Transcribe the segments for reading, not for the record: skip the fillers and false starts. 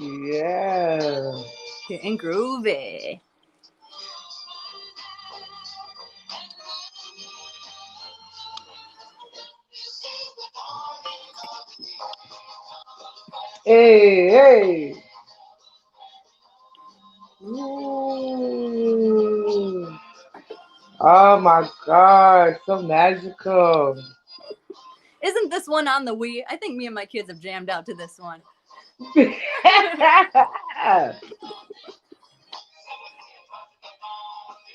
Yeah. Getting groovy. Hey, hey. Ooh. Oh my God, so magical. Isn't this one on the Wii? I think me and my kids have jammed out to this one.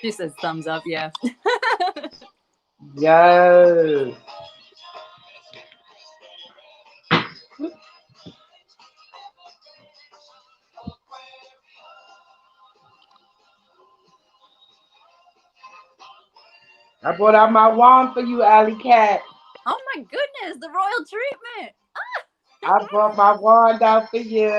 She says thumbs up, yeah. Yes. I brought out my wand for you, Alley Cat. Oh my goodness, the royal treatment. I brought my wand out for you.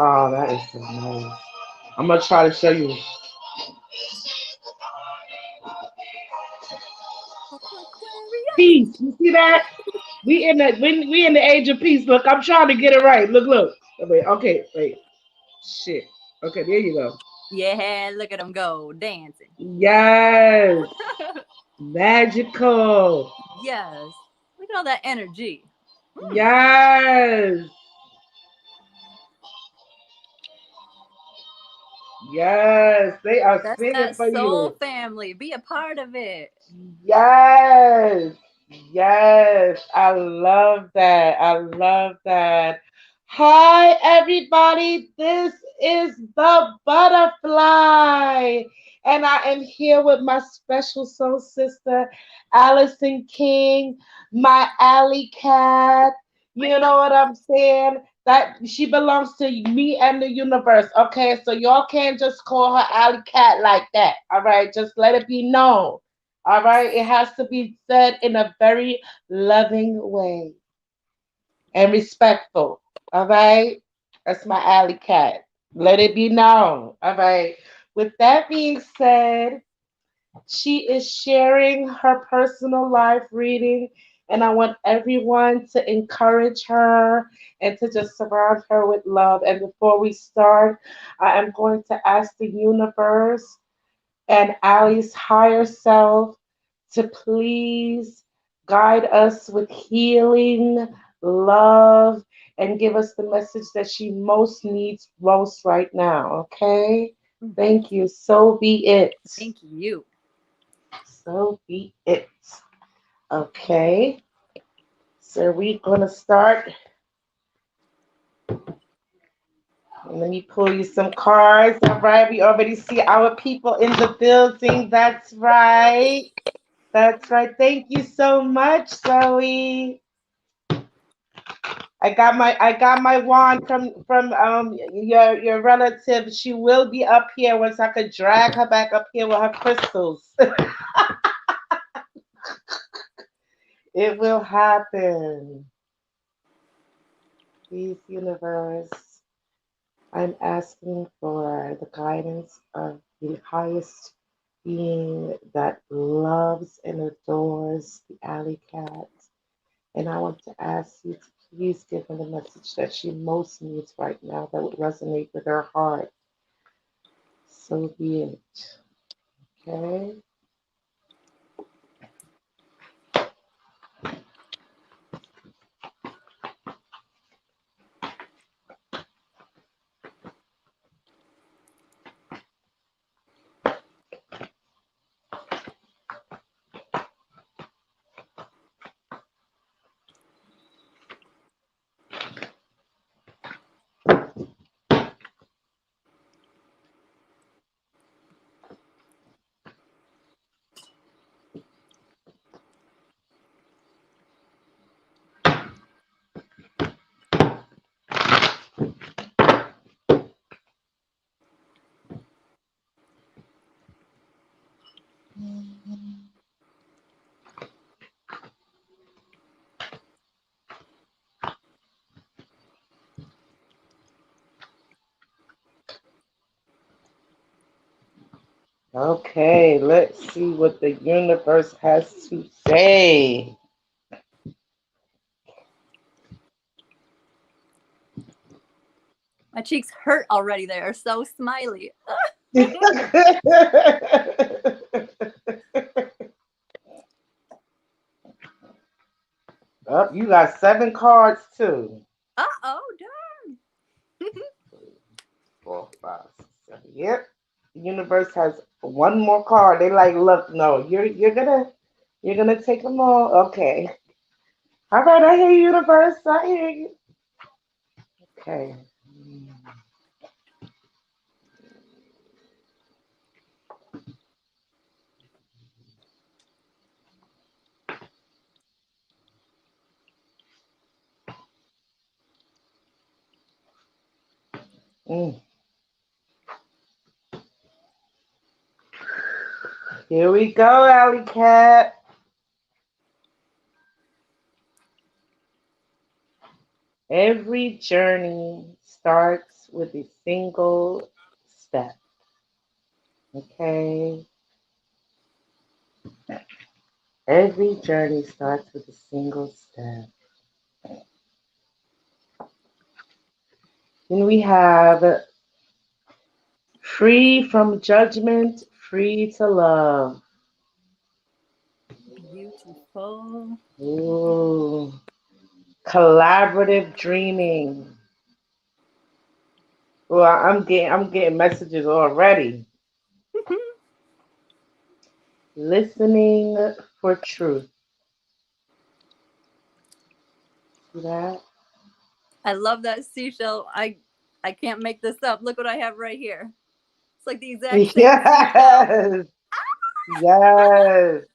Oh, that is so nice. I'm gonna try to show you. Aquarius. Peace. You see that? We in the age of peace. Look, I'm trying to get it right. Look, look. Oh, wait, okay, wait. Shit. Okay, there you go. Yeah, look at them go dancing. Yes. Magical. Yes. Look at all that energy. Mm. Yes. Yes. They are That's singing that for soul you. family. Be a part of it. Yes. Yes. I love that. I love that. Hi, everybody. This is the butterfly. And I am here with my special soul sister, Allison King, my alley cat. You know what I'm saying? That she belongs to me and the universe. Okay, so y'all can't just call her alley cat like that. All right, just let it be known. All right, it has to be said in a very loving way and respectful. All right, that's my alley cat. Let it be known. All right. With that being said, she is sharing her personal life reading, and I want everyone to encourage her and to just surround her with love. And before we start, I am going to ask the universe and Allie's higher self to please guide us with healing, love, and give us the message that she most needs most right now. Okay? Mm-hmm. Thank you. So be it. Thank you. So be it. Okay. So we're going to start. Let me pull you some cards. All right. We already see our people in the building. That's right. That's right. Thank you so much, Zoe. I got my wand from your relative. She will be up here once I could drag her back up here with her crystals. It will happen. Please, universe, I'm asking for the guidance of the highest being that loves and adores the alley cat. And I want to ask you to please give her the message that she most needs right now that would resonate with her heart. So be it. Okay? Okay, let's see what the universe has to say. My cheeks hurt already. They are so smiley. Oh, you got 7 cards too. Uh-oh, darn. 4, 5, 6, 7. Yep. The universe has one more card. They like, look, no, you're gonna take them all. Okay. All right, I hear you, universe. I hear you. Okay. Mm. Here we go, Alley Cat. Every journey starts with a single step. Okay. Every journey starts with a single step. Then we have free from judgment, free to love. Beautiful. Ooh. Collaborative dreaming. Well, I'm getting messages already. Listening for truth. See that? I love that seashell. I can't make this up. Look what I have right here. It's like the exact same seashell. Yes. Yes.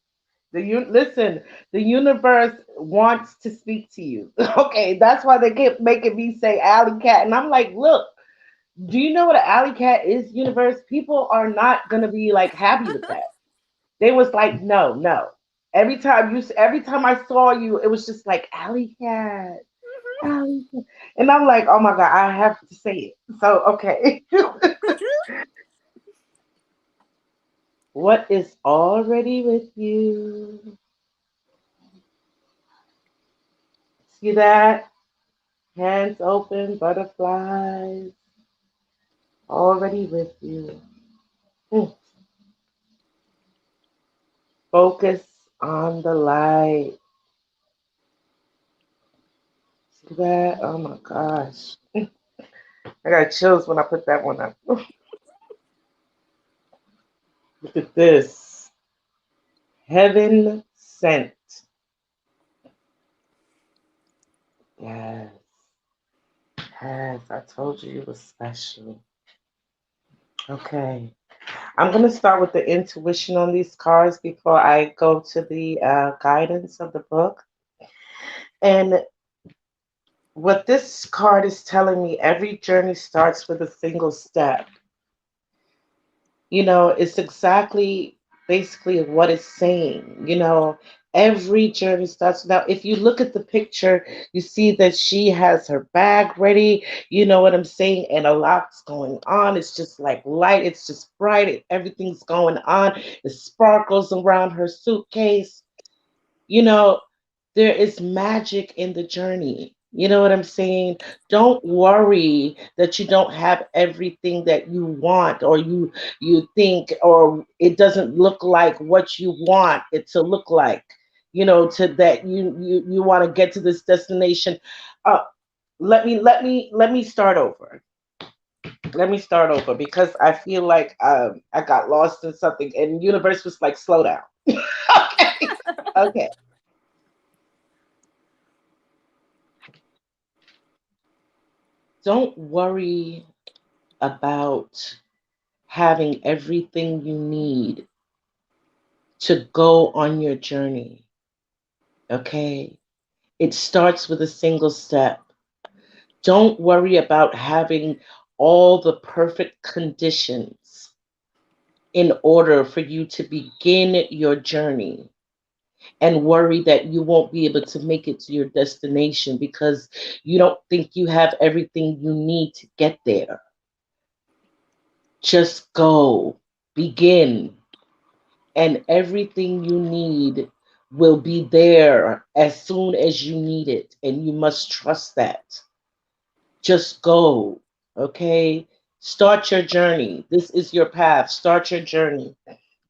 Listen, the universe wants to speak to you. Okay, that's why they keep making me say alley cat. And I'm like, look, do you know what an alley cat is, universe? People are not gonna be like happy with that. They was like, no, no. Every time I saw you, it was just like alley cat, alley cat. And I'm like, oh my god, I have to say it. So okay. What is already with you? See that? Hands open, butterflies, already with you. Mm. Focus on the light. See that? Oh my gosh. I got chills when I put that one up. Look at this. Heaven sent. Yes. Yes. I told you it was special. Okay. I'm going to start with the intuition on these cards before I go to the guidance of the book. And what this card is telling me, every journey starts with a single step. It's exactly basically what it's saying. Every journey starts. Now, if you look at the picture, you see that she has her bag ready. You know what I'm saying? And a lot's going on. It's just like light, it's just bright, everything's going on. It sparkles around her suitcase. you know, there is magic in the journey. You know what I'm saying? Don't worry that you don't have everything that you want, or you think, or it doesn't look like what you want it to look like. To that you want to get to this destination. Uh, let me start over. Let me start over because I feel like I got lost in something, and the universe was like, slow down. Okay. Okay. Don't worry about having everything you need to go on your journey. Okay. It starts with a single step. Don't worry about having all the perfect conditions in order for you to begin your journey, and worry that you won't be able to make it to your destination because you don't think you have everything you need to get there. Just go, begin. and everything you need will be there as soon as you need it. And you must trust that. Just go. Okay? Start your journey. This is your path. Start your journey.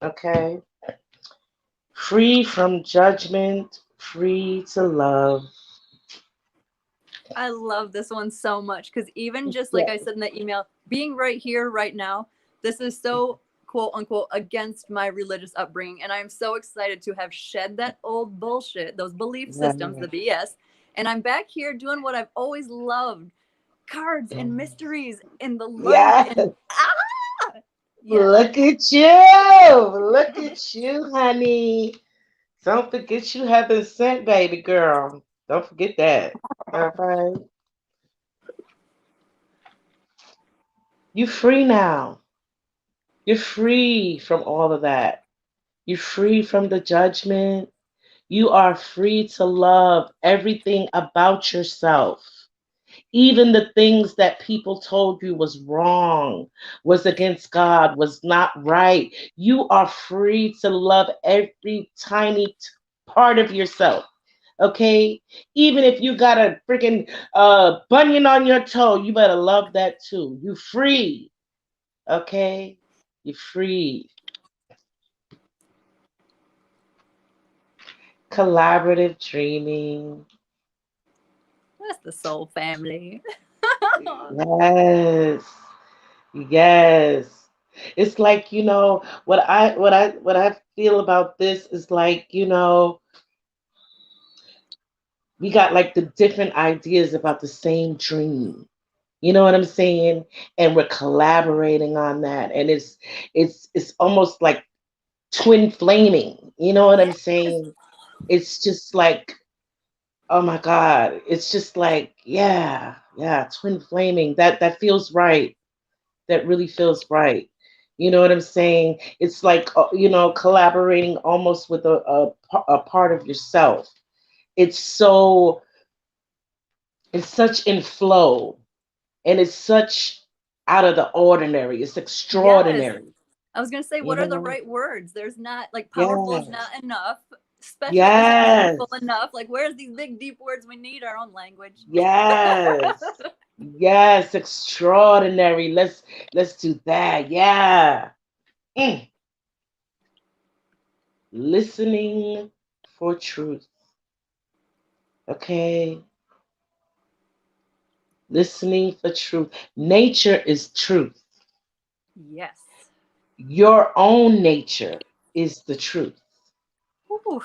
Okay? Free from judgment, free to love. I love this one so much because even just like Yeah. I said in the email, being right here, right now, this is so quote unquote against my religious upbringing. And I'm so excited to have shed that old bullshit, those belief systems, the BS. And I'm back here doing what I've always loved, cards and mysteries and the light. Yes. And yes. Look at you. Look at you, honey. Don't forget you have been sent, baby girl. Don't forget that. All right. You free now. You're free from all of that. You're free from the judgment. You are free to love everything about yourself. Even the things that people told you was wrong, was against God, was not right. You are free to love every tiny part of yourself. Okay? Even if you got a freaking bunion on your toe, you better love that too. You free. Okay? You free. Collaborative dreaming. That's the soul family. Yes. Yes. It's like, what I feel about this is like, we got like the different ideas about the same dream. You know what I'm saying? And we're collaborating on that. And it's almost like twin flaming. You know what I'm Yes. saying? It's just like, oh my God. It's just like, yeah, yeah, twin flaming. That feels right. That really feels right. You know what I'm saying? It's like, collaborating almost with a part of yourself. It's so, it's such in flow, and it's such out of the ordinary. It's Yes. extraordinary. I was gonna say, You what are the know? right words? There's not like powerful is Yes. not enough. Special isn't meaningful Yes. enough. Like, where's these big deep words? We need our own language. Yes. Yes. Extraordinary. Let's do that. Yeah. Mm. Listening for truth. Okay. Listening for truth. Nature is truth. Yes. Your own nature is the truth. Ooh,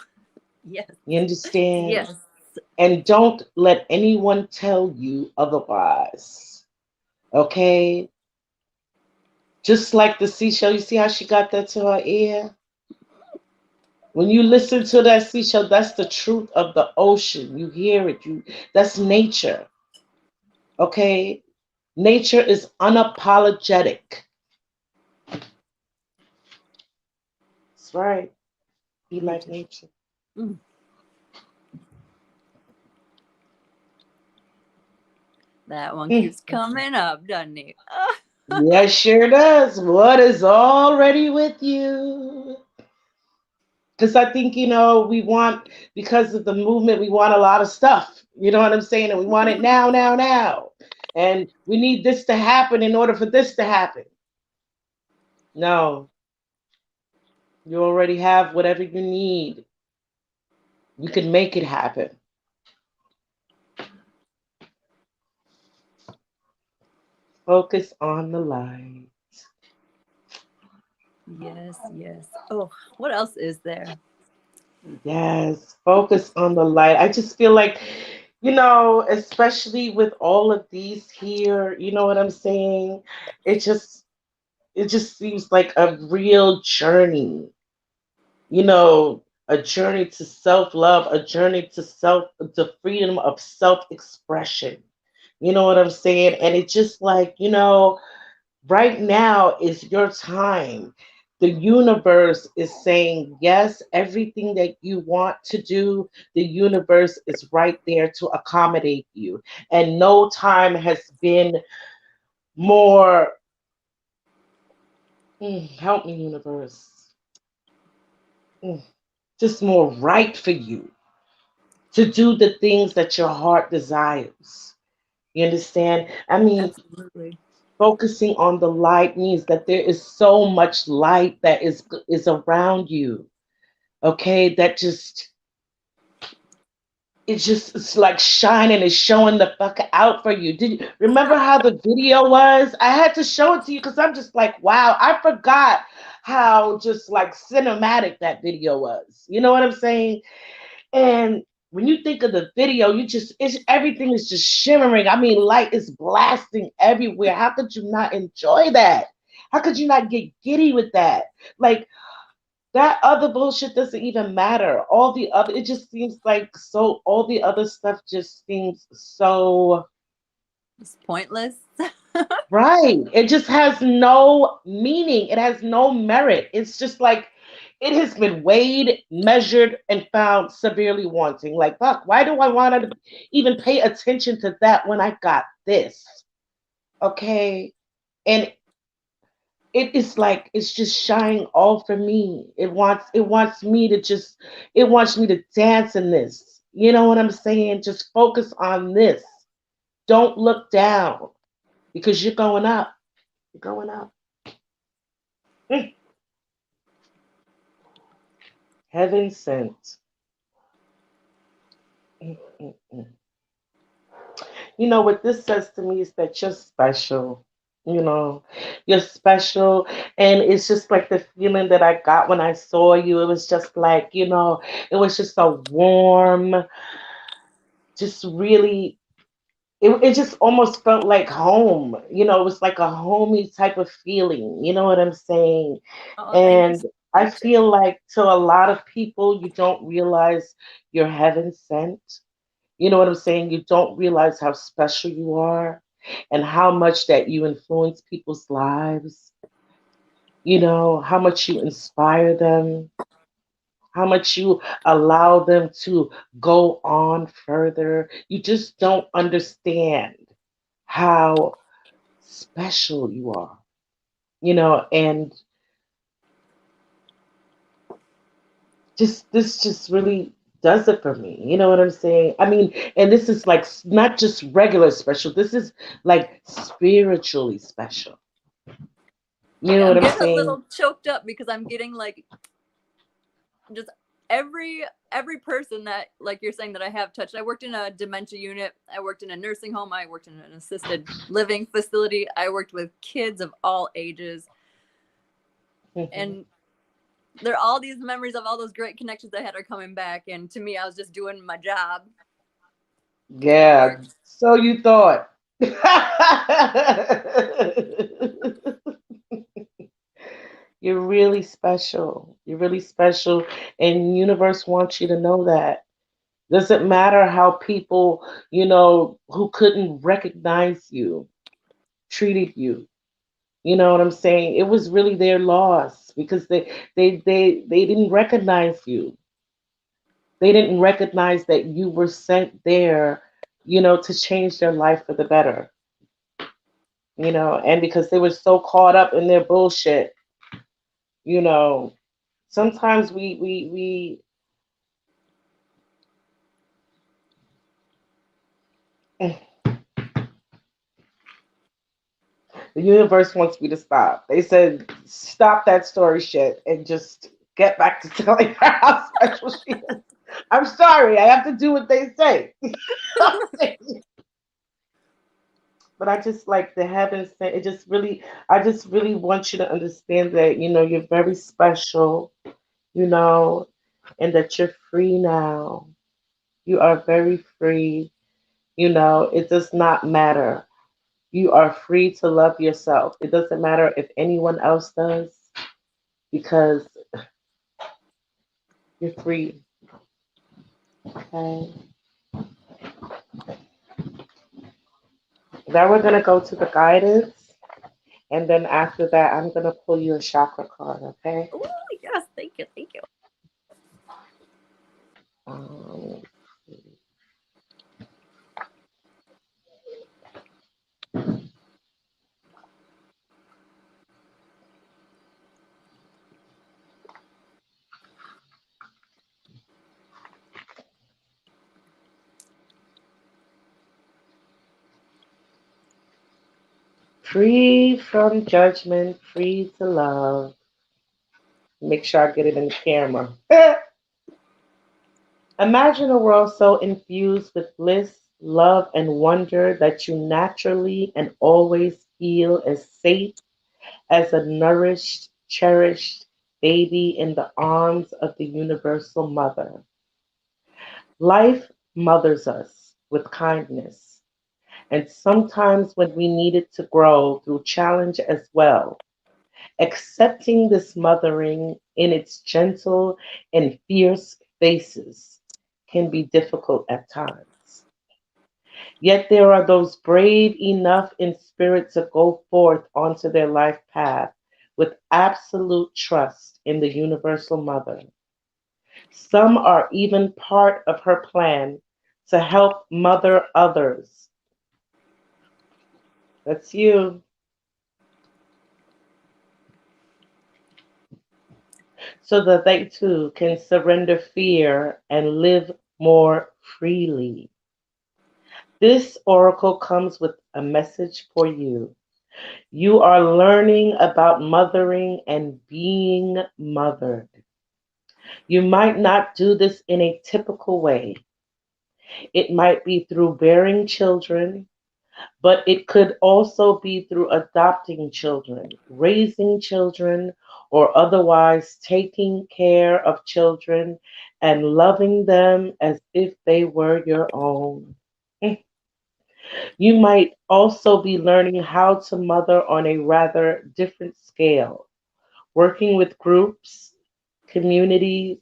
yes. You understand? Yes. And don't let anyone tell you otherwise. Okay? Just like the seashell, you see how she got that to her ear? When you listen to that seashell, that's the truth of the ocean. You hear it. That's nature. Okay? Nature is unapologetic. That's right. Be like Nature. nature. Mm, that one Mm. keeps coming up, doesn't it? Yes, sure does. What is already with you? Because I think, we want, because of the movement, we want a lot of stuff. You know what I'm saying? And we want it now, now, now. And we need this to happen in order for this to happen. No, you already have whatever you need. You can make it happen. Focus on the light. Yes, yes. Oh, what else is there? Yes, focus on the light. I just feel like, especially with all of these here, you know what I'm saying? It just it just seems like a real journey, a journey to self-love, a journey to freedom of self-expression. You know what I'm saying? And it's just like, right now is your time. The universe is saying yes, everything that you want to do, the universe is right there to accommodate you. And no time has been more. Help me, universe. mm, just more right for you to do the things that your heart desires. You understand? I mean, Absolutely. focusing on the light means that there is so much light that is around you. Okay, that just it's like shining, it's showing the fuck out for you. Did you remember how the video was? I had to show it to you because I'm just like, wow, I forgot how just like cinematic that video was. You know what I'm saying? And when you think of the video, you just it's everything is just shimmering. I mean, light is blasting everywhere. How could you not enjoy that? How could you not get giddy with that? Like that other bullshit doesn't even matter. All the other, it just seems like so, all the other stuff just seems so It's pointless. right. It just has no meaning. It has no merit. It's just like it has been weighed, measured, and found severely wanting. Like, fuck, why do I want to even pay attention to that when I got this? Okay. And it is like it's just shining all for me. It wants me to just it wants me to dance in this. You know what I'm saying? Just focus on this. Don't look down because you're going up. You're going up. Mm. Heaven sent. Mm, mm, mm. You know what this says to me is that you're special. You know, you're special. And it's just like the feeling that I got when I saw you. It was just like, it was just a warm, just really it just almost felt like home. It was like a homey type of feeling. You know what I'm saying? Oh, thank you And so I much. feel like to a lot of people, you don't realize you're heaven sent. You know what I'm saying? You don't realize how special you are and how much that you influence people's lives. How much you inspire them, how much you allow them to go on further. You just don't understand how special you are, and just this just really does it for me. You know what I'm saying? I mean, and this is like not just regular special, this is like spiritually special. You know Yeah, what I'm I'm getting a saying? little choked up because I'm getting like just every every person that, like you're saying, that I have touched. I worked in a dementia unit, I worked in a nursing home, I worked in an assisted living facility, I worked with kids of all ages, and there are all these memories of all those great connections I had are coming back, and to me I was just doing my job at Yeah, work. so you thought. You're really special. You're really special, and universe wants you to know that. Doesn't matter how people, who couldn't recognize you, treated you. You know what I'm saying? It was really their loss because they didn't recognize you. They didn't recognize that you were sent there, to change their life for the better. And because they were so caught up in their bullshit, you know, sometimes we the universe wants me to stop. They said stop that story shit and just get back to telling her how special she is. I'm sorry, I have to do what they say. But I just like the heavens thing. I just really want you to understand that, you're very special, you know, and that you're free now. You are very free. It does not matter. You are free to love yourself. It doesn't matter if anyone else does because you're free. Okay. Now we're gonna go to the guidance, and then after that, I'm gonna pull you a chakra card. Okay. Oh yes, thank you, thank you. Um, Free from judgment, free to love. Make sure I get it in the camera. Imagine a world so infused with bliss, love, and wonder that you naturally and always feel as safe as a nourished, cherished baby in the arms of the universal mother. Life mothers us with kindness, and sometimes when we need it to grow through challenge as well. Accepting this mothering in its gentle and fierce faces can be difficult at times. Yet there are those brave enough in spirit to go forth onto their life path with absolute trust in the Universal Mother. Some are even part of her plan to help mother others. That's you. So that they too can surrender fear and live more freely. This oracle comes with a message for you. You are learning about mothering and being mothered. You might not do this in a typical way. It might be through bearing children, but it could also be through adopting children, raising children, or otherwise taking care of children and loving them as if they were your own. You might also be learning how to mother on a rather different scale, working with groups, communities,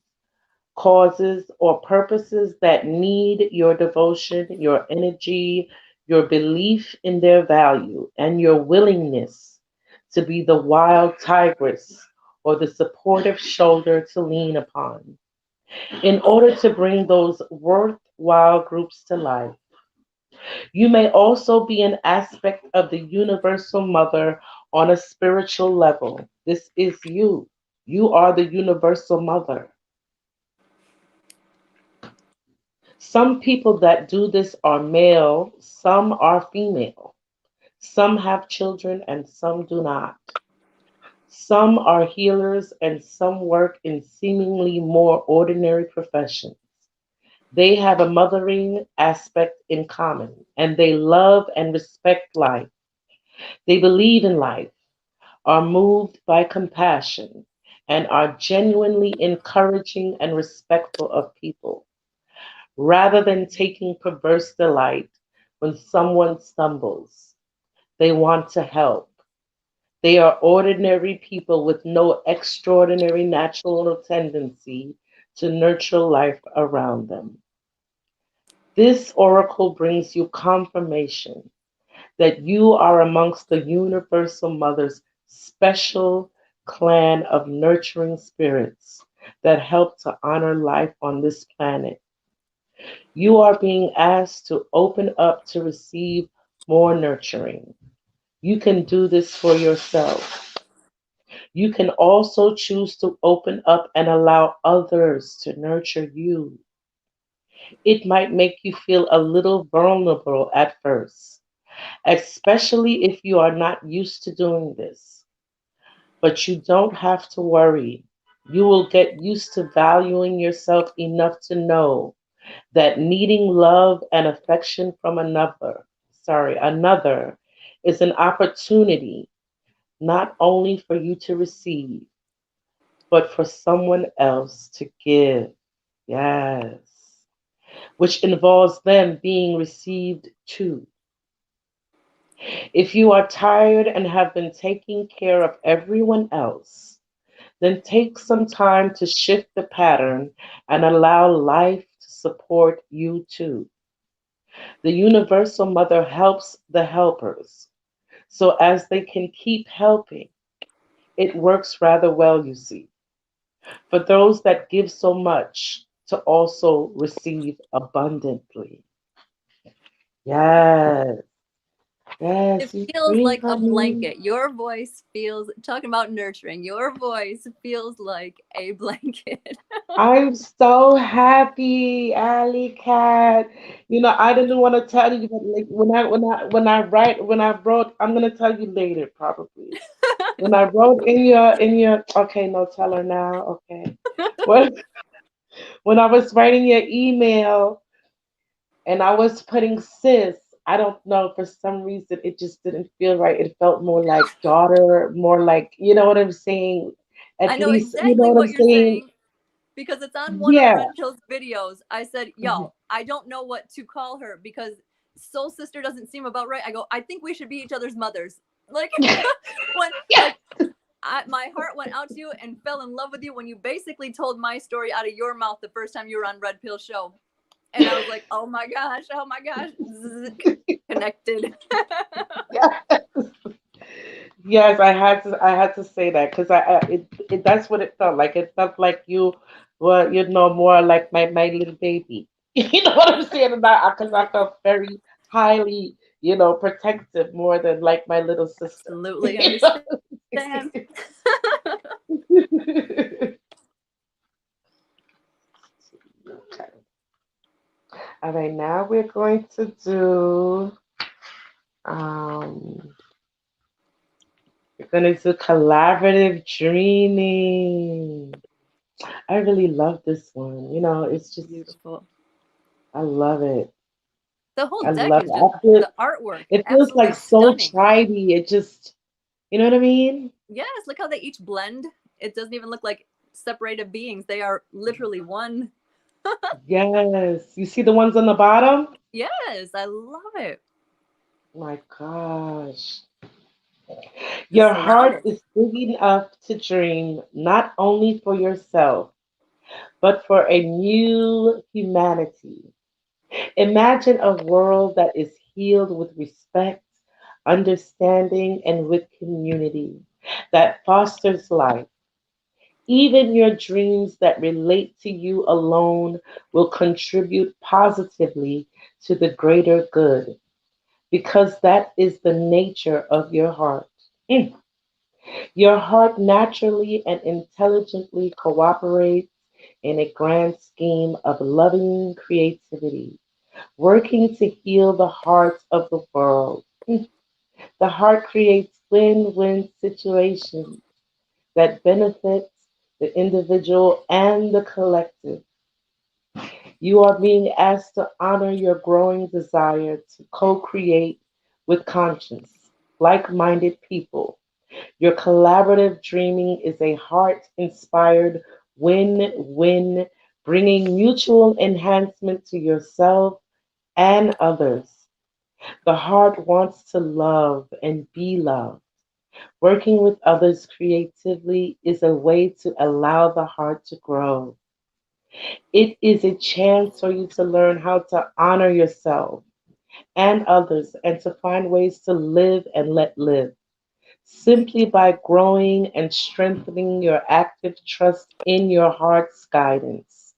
causes, or purposes that need your devotion, your energy, your belief in their value, and your willingness to be the wild tigress or the supportive shoulder to lean upon in order to bring those worthwhile groups to life. You may also be an aspect of the universal mother on a spiritual level. This is you. You are the universal mother. Some people that do this are male, some are female. Some have children and some do not. Some are healers and some work in seemingly more ordinary professions. They have a mothering aspect in common and they love and respect life. They believe in life, are moved by compassion, and are genuinely encouraging and respectful of people, rather than taking perverse delight when someone stumbles. They want to help. They are ordinary people with no extraordinary natural tendency to nurture life around them. This oracle brings you confirmation that you are amongst the Universal Mother's special clan of nurturing spirits that help to honor life on this planet. You are being asked to open up to receive more nurturing. You can do this for yourself. You can also choose to open up and allow others to nurture you. It might make you feel a little vulnerable at first, especially if you are not used to doing this. But you don't have to worry. You will get used to valuing yourself enough to know that needing love and affection from another is an opportunity not only for you to receive, but for someone else to give. Yes. Which involves them being received too. If you are tired and have been taking care of everyone else, then take some time to shift the pattern and allow life to support you too. The Universal Mother helps the helpers. So as they can keep helping, it works rather well, you see, for those that give so much to also receive abundantly. Yes. It Yes, you feels free, like a honey. blanket. Your voice feels, talking about nurturing, your voice feels like a blanket. I'm so happy, Alley Cat. You know, I didn't want to tell you, but like when I wrote, I'm gonna tell you later probably. When I wrote in your okay, no, tell her now, okay. When when I was writing your email and I was putting sis, I don't know, for some reason it just didn't feel right. It felt more like daughter, more like, you know what I'm saying? I At know least, you know exactly what I'm what you're saying? saying because it's on one of Yeah. Red Pill's videos. I said, Mhm. "Y'all, I don't know what to call her because Soul Sister doesn't seem about right." I go, "I think we should be each other's mothers." Like when Yeah. like my heart went out to you and fell in love with you when you basically told my story out of your mouth the first time you were on Red Pill show. And I was like, oh my gosh, zzz, connected. Yeah. Yes, I had to say that because that's what it felt like. It felt like you were, you know, more like my little baby. You know what I'm saying? And because I felt very highly, you know, protective more than like my little sister. Absolutely You know? understand. Okay. All right, now we're going to do um we're gonna do collaborative dreaming. I really love this one. You know, it's just Beautiful. I love it. The whole I deck love is it. I just feel the artwork, it feels like absolutely so stunning. chidey. It just, you know what I mean? Yes, look how they each blend. It doesn't even look like separated beings. They are literally one. Yes. You see the ones on the bottom? Yes, I love it. My gosh. Your heart Surrounded. is big enough to dream not only for yourself, but for a new humanity. Imagine a world that is healed with respect, understanding, and with community that fosters life. Even your dreams that relate to you alone will contribute positively to the greater good because that is the nature of your heart. Mm. Your heart naturally and intelligently cooperates in a grand scheme of loving creativity, working to heal the hearts of the world. Mm. The heart creates win-win situations that benefits the individual and the collective. You are being asked to honor your growing desire to co create with conscience, like minded people. Your collaborative dreaming is a heart inspired win win, bringing mutual enhancement to yourself and others. The heart wants to love and be loved. Working with others creatively is a way to allow the heart to grow. It is a chance for you to learn how to honor yourself and others and to find ways to live and let live. Simply by growing and strengthening your active trust in your heart's guidance,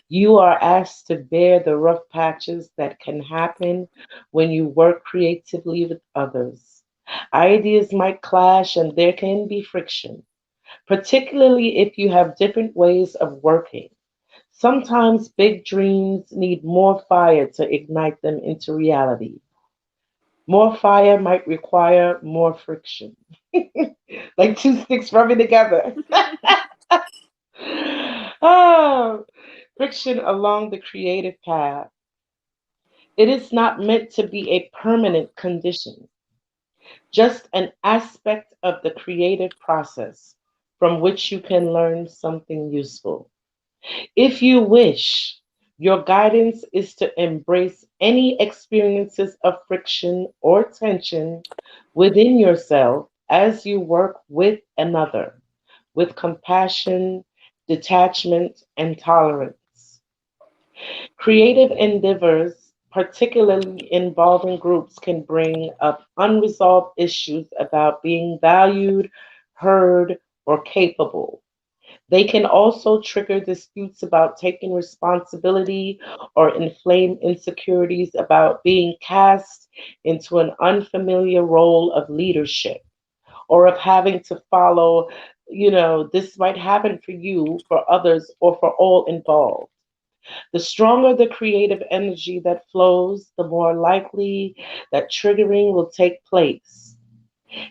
you are asked to bear the rough patches that can happen when you work creatively with others. Ideas might clash and there can be friction, particularly if you have different ways of working. Sometimes big dreams need more fire to ignite them into reality. More fire might require more friction, like two sticks rubbing together. Oh, friction along the creative path. It is not meant to be a permanent condition, just an aspect of the creative process from which you can learn something useful. If you wish, your guidance is to embrace any experiences of friction or tension within yourself as you work with another, with compassion, detachment, and tolerance. Creative endeavors, particularly involving groups, can bring up unresolved issues about being valued, heard, or capable. They can also trigger disputes about taking responsibility or inflame insecurities about being cast into an unfamiliar role of leadership or of having to follow, this might happen for you, for others, or for all involved. The stronger the creative energy that flows, the more likely that triggering will take place.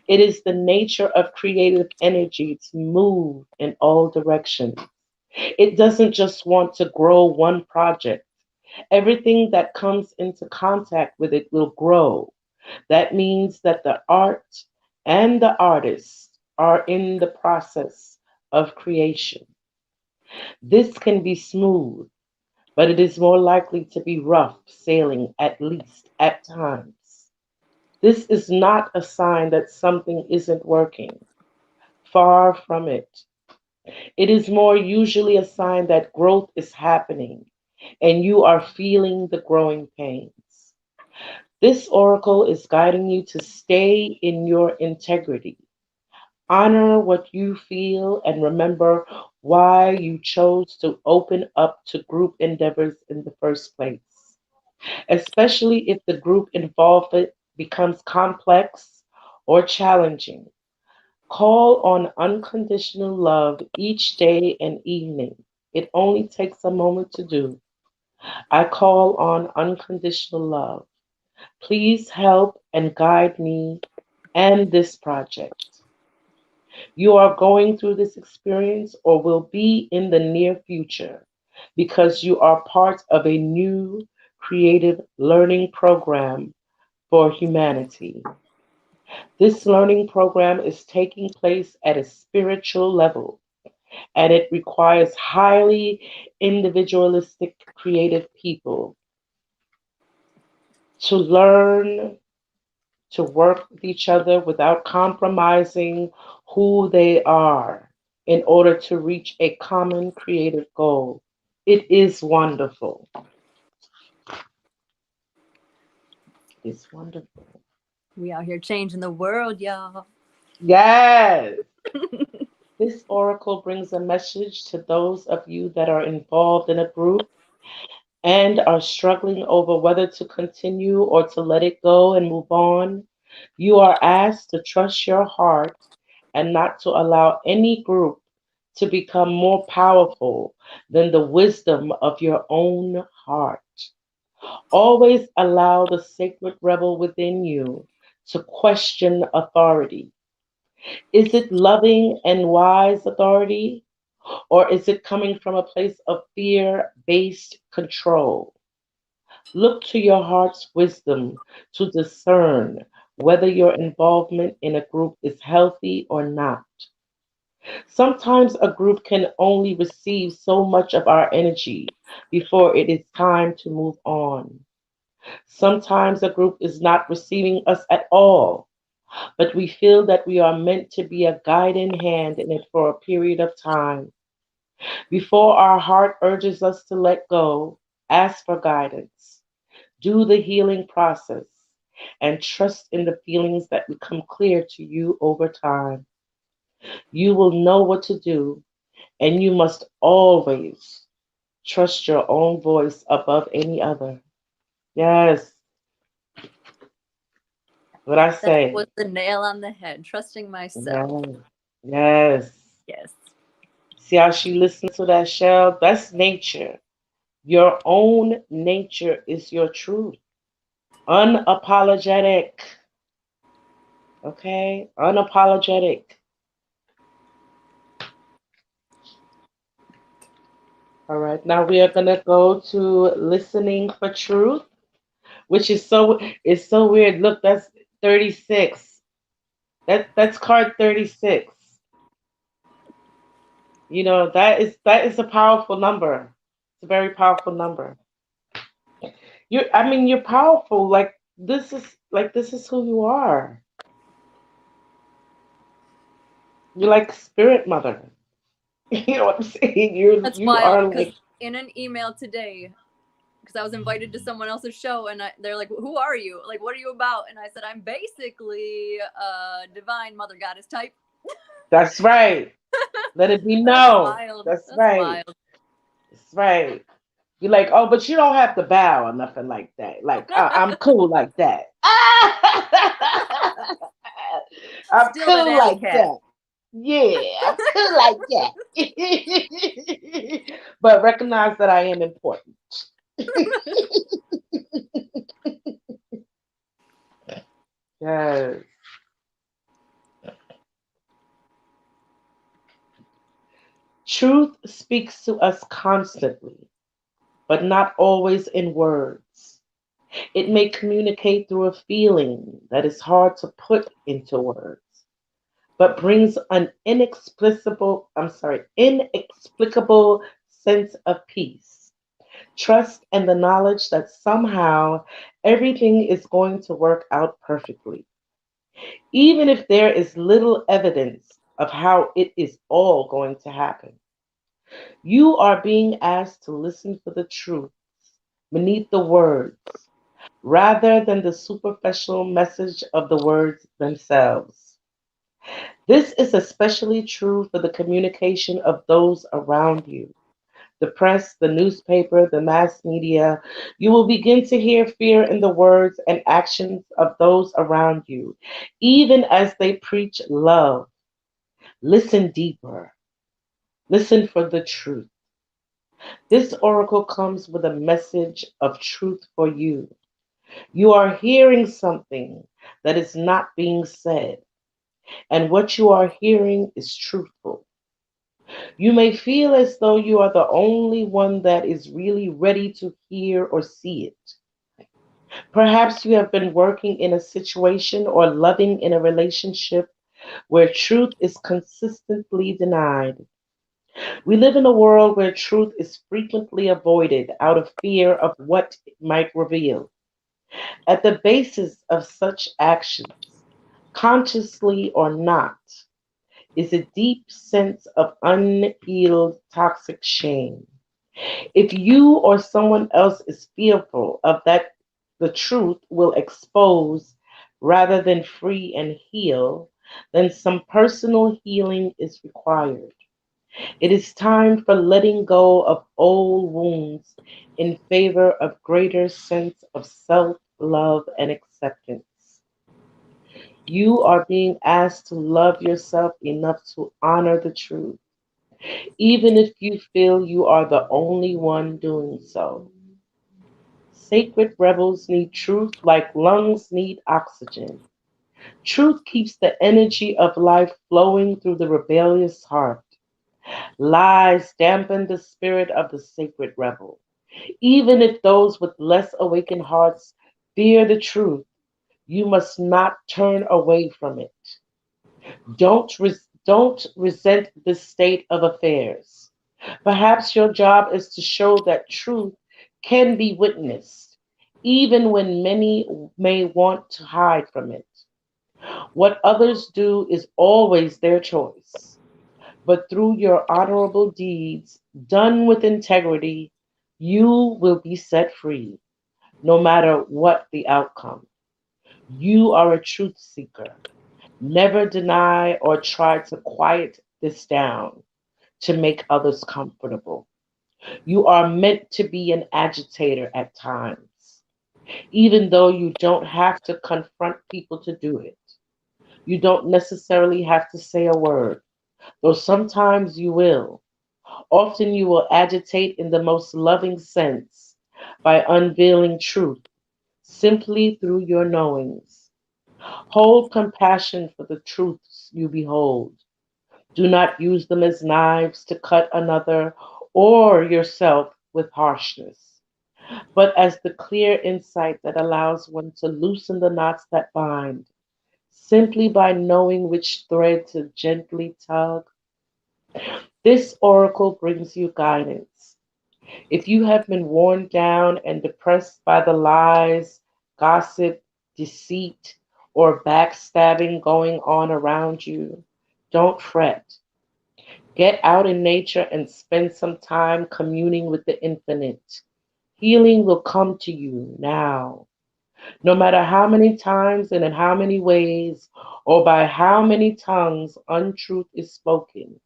It is the nature of creative energy to move in all directions. It doesn't just want to grow one project. Everything that comes into contact with it will grow. That means that the art and the artist are in the process of creation. This can be smooth, but it is more likely to be rough sailing, at least at times. This is not a sign that something isn't working. Far from it. It is more usually a sign that growth is happening and you are feeling the growing pains. This oracle is guiding you to stay in your integrity. Honor what you feel and remember why you chose to open up to group endeavors in the first place, especially if the group involvement becomes complex or challenging. Call on unconditional love each day and evening. It only takes a moment to do. I call on unconditional love. Please help and guide me and this project. You are going through this experience or will be in the near future because you are part of a new creative learning program for humanity. This learning program is taking place at a spiritual level and it requires highly individualistic creative people to learn to work with each other without compromising who they are in order to reach a common creative goal. It is wonderful. It's wonderful. We out here changing the world, y'all. Yes. This oracle brings a message to those of you that are involved in a group and are struggling over whether to continue or to let it go and move on. You are asked to trust your heart and not to allow any group to become more powerful than the wisdom of your own heart. Always allow the sacred rebel within you to question authority. Is it loving and wise authority, or is it coming from a place of fear based control? Look to your heart's wisdom to discern whether your involvement in a group is healthy or not. Sometimes a group can only receive so much of our energy before it is time to move on. Sometimes a group is not receiving us at all, but we feel that we are meant to be a guiding hand in it for a period of time. Before our heart urges us to let go, ask for guidance. Do the healing process and trust in the feelings that become clear to you over time. You will know what to do, and you must always trust your own voice above any other. Yes, what I That say. was the nail on the head. Trusting myself. Yes, yes. Yes. See how she listens to that shell? That's nature. Your own nature is your truth. Unapologetic. Okay? Unapologetic. All right. Now we are gonna go to listening for truth, which is so weird. Look, that's 36. That's card 36. That is a powerful number. It's a very powerful number. You're powerful. This is who you are. You're like spirit mother. You know what I'm saying? That's You wild are because like in an email today, because I was invited to someone else's show, and they're like, "Who are you? Like, what are you about?" And I said, "I'm basically a divine mother goddess type." that's right. Let it be That's known. wild. That's That's right. wild. That's right. You're like, oh, but you don't have to bow or nothing like that. Like, I'm cool like that. I'm Still that cool alley like cat. that. Yeah, I'm cool like that. But recognize that I am important. Yes. Truth speaks to us constantly, but not always in words. It may communicate through a feeling that is hard to put into words, but brings an inexplicable sense of peace, trust, and the knowledge that somehow everything is going to work out perfectly, even if there is little evidence of how it is all going to happen. You are being asked to listen for the truth beneath the words rather than the superficial message of the words themselves. This is especially true for the communication of those around you. The press, the newspaper, the mass media. You will begin to hear fear in the words and actions of those around you, even as they preach love. Listen deeper. Listen for the truth. This oracle comes with a message of truth for you. You are hearing something that is not being said, and what you are hearing is truthful. You may feel as though you are the only one that is really ready to hear or see it. Perhaps you have been working in a situation or loving in a relationship where truth is consistently denied. We live in a world where truth is frequently avoided out of fear of what it might reveal. At the basis of such actions, consciously or not, is a deep sense of unhealed toxic shame. If you or someone else is fearful of that, the truth will expose rather than free and heal, then some personal healing is required. It is time for letting go of old wounds in favor of greater sense of self-love and acceptance. You are being asked to love yourself enough to honor the truth, even if you feel you are the only one doing so. Sacred rebels need truth like lungs need oxygen. Truth keeps the energy of life flowing through the rebellious heart. Lies dampen the spirit of the sacred rebel. Even if those with less awakened hearts fear the truth, you must not turn away from it. Don't resent this state of affairs. Perhaps your job is to show that truth can be witnessed, even when many may want to hide from it. What others do is always their choice. But through your honorable deeds, done with integrity, you will be set free, no matter what the outcome. You are a truth seeker. Never deny or try to quiet this down to make others comfortable. You are meant to be an agitator at times, even though you don't have to confront people to do it. You don't necessarily have to say a word, though sometimes you will. Often you will agitate in the most loving sense by unveiling truth simply through your knowings. Hold compassion for the truths you behold. Do not use them as knives to cut another or yourself with harshness, but as the clear insight that allows one to loosen the knots that bind, simply by knowing which thread to gently tug. This oracle brings you guidance. If you have been worn down and depressed by the lies, gossip, deceit, or backstabbing going on around you, don't fret. Get out in nature and spend some time communing with the infinite. Healing will come to you now, no matter how many times and in how many ways or by how many tongues untruth is spoken.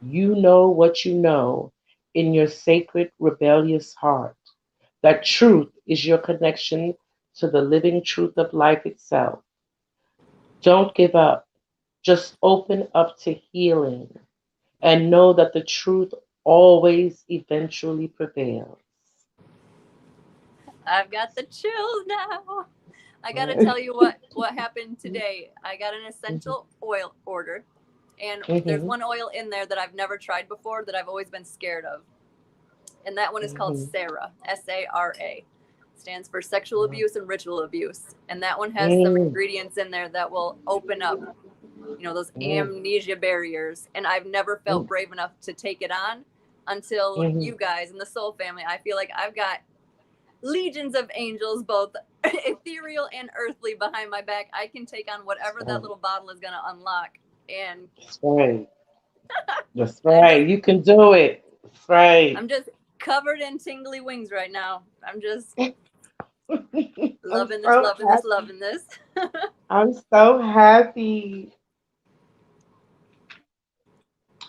You know what you know in your sacred, rebellious heart. That truth is your connection to the living truth of life itself. Don't give up. Just open up to healing and know that the truth always eventually prevails. I've got the chills now. I got to tell you what happened today. I got an essential oil order, and there's Mhm, one oil in there that I've never tried before that I've always been scared of, and that one is called mhm, Sarah. Sara stands for sexual abuse and ritual abuse, and that one has some mhm, ingredients in there that will open up, those mhm, amnesia barriers. And I've never felt brave enough to take it on until mhm, you guys in the soul family. I feel like I've got legions of angels, both ethereal and earthly, behind my back. I can take on whatever that mhm. little bottle is going to unlock. And That's right. That's I'm just, right. You can do it. That's right. I'm just covered in tingly wings right now. I'm just I'm loving this, so loving this, happy. loving this. I'm so happy.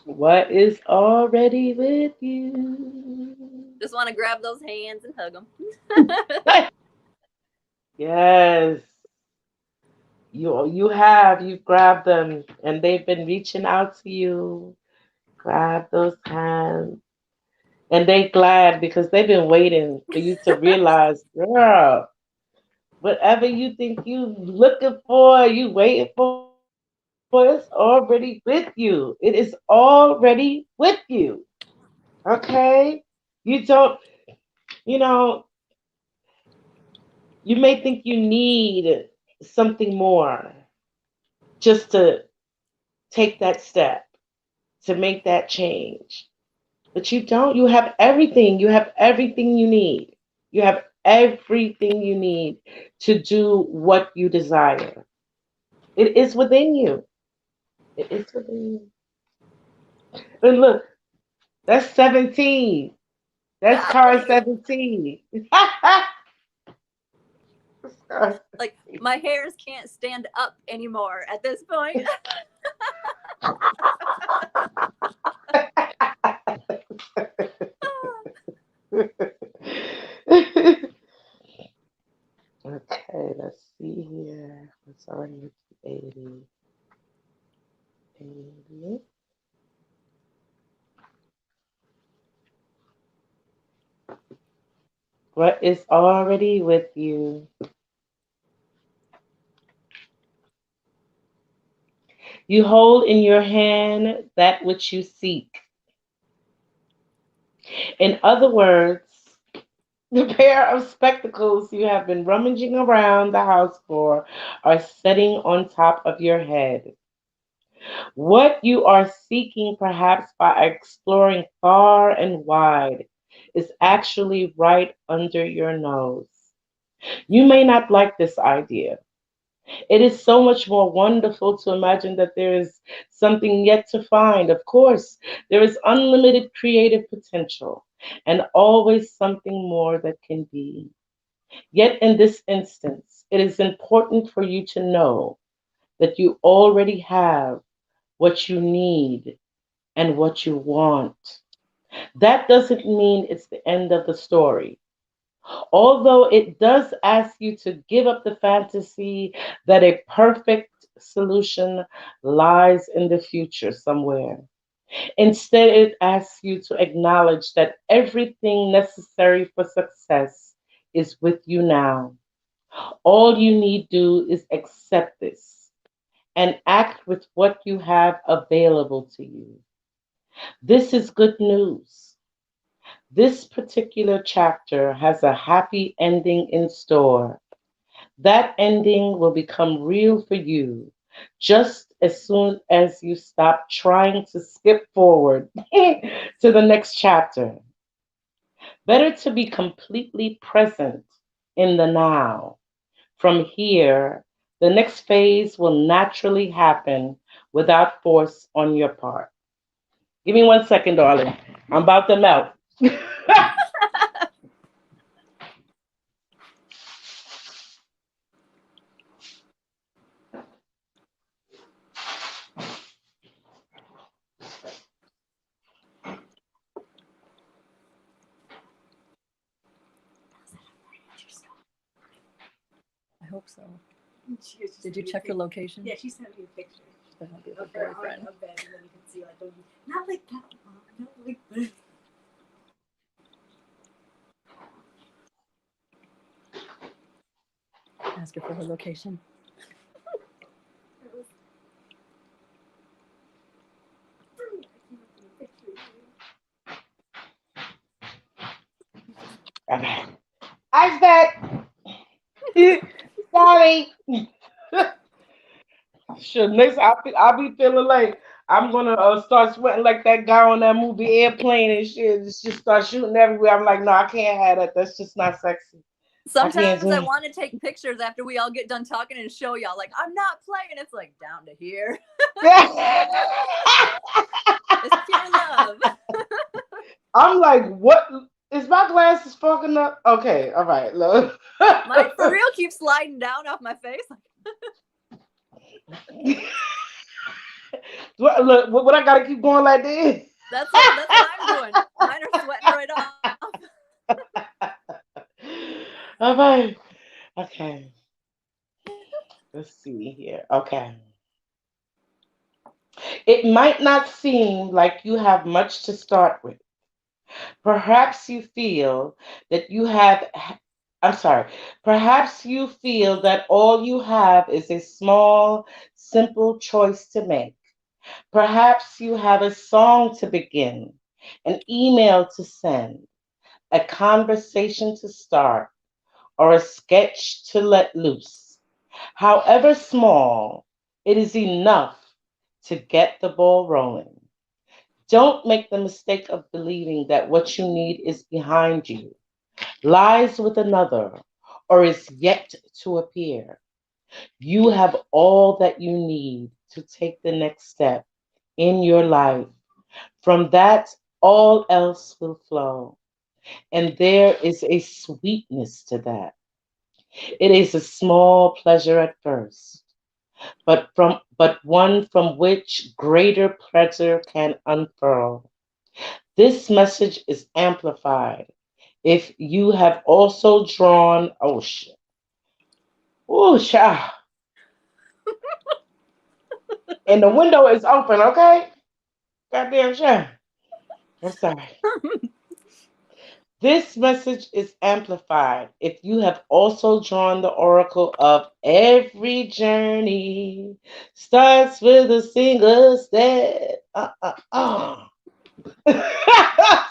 What is already with you? Just want to grab those hands and hug them. Yes. You've grabbed them and they've been reaching out to you. Grab those hands. And they glad because they've been waiting for you to realize, girl, whatever you think you looking for, you waiting for, it's already with you. It is already with you. Okay? You don't, you know, you may think you need something more just to take that step, to make that change. But you don't. You have everything. You have everything you need. You have everything you need to do what you desire. It is within you. It is within you. And look, that's 17. That's car Golly. 17. Like, my hairs can't stand up anymore at this point. Okay, let's see here. What's already with the 80? 80. What is already with you? You hold in your hand that which you seek. In other words, the pair of spectacles you have been rummaging around the house for are sitting on top of your head. What you are seeking, perhaps by exploring far and wide, is actually right under your nose. You may not like this idea. It is so much more wonderful to imagine that there is something yet to find. Of course, there is unlimited creative potential and always something more that can be. Yet in this instance, it is important for you to know that you already have what you need and what you want. That doesn't mean it's the end of the story. Although it does ask you to give up the fantasy that a perfect solution lies in the future somewhere. Instead, it asks you to acknowledge that everything necessary for success is with you now. All you need do is accept this and act with what you have available to you. This is good news. This particular chapter has a happy ending in store. That ending will become real for you just as soon as you stop trying to skip forward to the next chapter. Better to be completely present in the now. From here, the next phase will naturally happen without force on your part. Give me 1 second, darling. I'm about to melt. So, She did sent you me a check her location? Yeah, she sent me a picture That might be her of her on boyfriend. a bed, and then you can see like, not like that, Mom, not like this. Ask her for her location. It was. I came up with a picture. Okay. I'm back. Sorry. Sure. Next, I'll be feeling like I'm gonna start sweating like that guy on that movie Airplane and shit. Just start shooting everywhere. I'm like, no, I can't have that. That's just not sexy. I can't Sometimes I do want to take pictures after we all get done talking and show y'all, like, I'm not playing. It's like down to here. it. It's pure love. I'm like, what? Is my glasses fucking up? Okay, all right, look. Mine for real keeps sliding down off my face. Look, what I gotta keep going like this? That's what I'm doing. Mine are sweating right off. All right, okay. Let's see here. Okay. It might not seem like you have much to start with. Perhaps you feel that you have, I'm sorry, perhaps you feel that all you have is a small, simple choice to make. Perhaps you have a song to begin, an email to send, a conversation to start, or a sketch to let loose. However small, it is enough to get the ball rolling. Don't make the mistake of believing that what you need is behind you, lies with another, or is yet to appear. You have all that you need to take the next step in your life. From that, all else will flow. And there is a sweetness to that. It is a small pleasure at first, but one from which greater pleasure can unfurl. This message is amplified if you have also drawn oh child, and the window is open, okay? Goddamn sure. I'm sorry. This message is amplified if you have also drawn the oracle of every journey starts with a single step.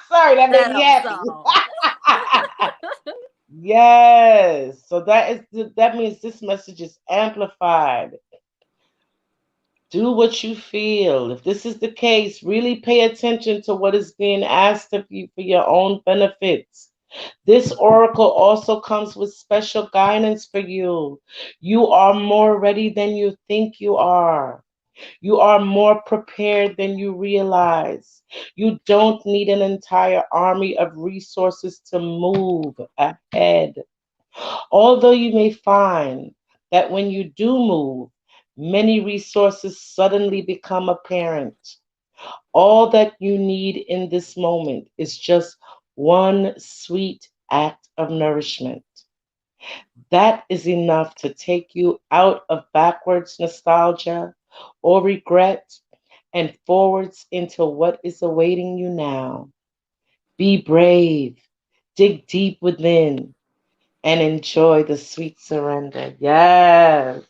Sorry, that made That me old happy. song. Yes. So that means this message is amplified. Do what you feel. If this is the case, really pay attention to what is being asked of you for your own benefits. This oracle also comes with special guidance for you. You are more ready than you think you are. You are more prepared than you realize. You don't need an entire army of resources to move ahead. Although you may find that when you do move, many resources suddenly become apparent. All that you need in this moment is just one sweet act of nourishment. That is enough to take you out of backwards nostalgia or regret and forwards into what is awaiting you now. Be brave, dig deep within, and enjoy the sweet surrender. Yes,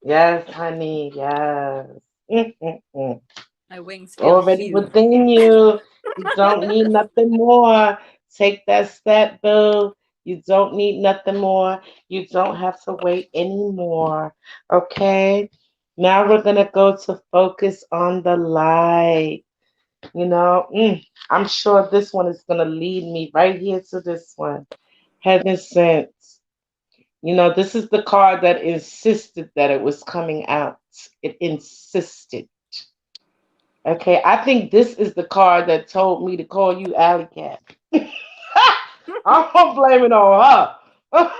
yes, honey, yes. Mm-mm-mm. My wings feel Already huge. within you. You don't need nothing more. Take that step, boo. You don't need nothing more. You don't have to wait anymore. Okay? Now we're going to go to focus on the light. You know, I'm sure this one is going to lead me right here to this one. Heaven sent. You know, this is the card that insisted that it was coming out. It insisted. Okay, I think this is the card that told me to call you Alley Cat. I'm gonna blame it on her.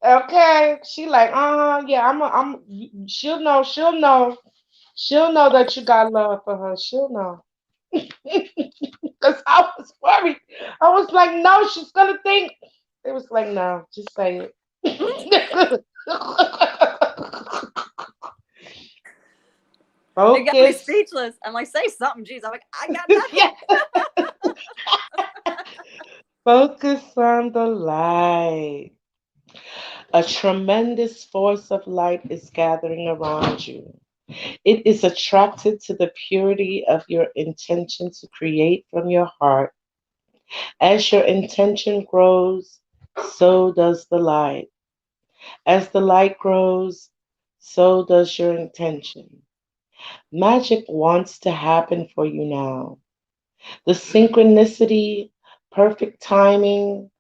Okay, she like, yeah, she'll know that you got love for her. She'll know. Cause I was worried. I was like, no, she's gonna think. It was like, no, just say it. It got me Focus. speechless. I'm like, say something, jeez. I'm like, I got Yeah. nothing. Focus on the light. A tremendous force of light is gathering around you. It is attracted to the purity of your intention to create from your heart. As your intention grows, so does the light. As the light grows, so does your intention. Magic wants to happen for you now. The synchronicity, perfect timing,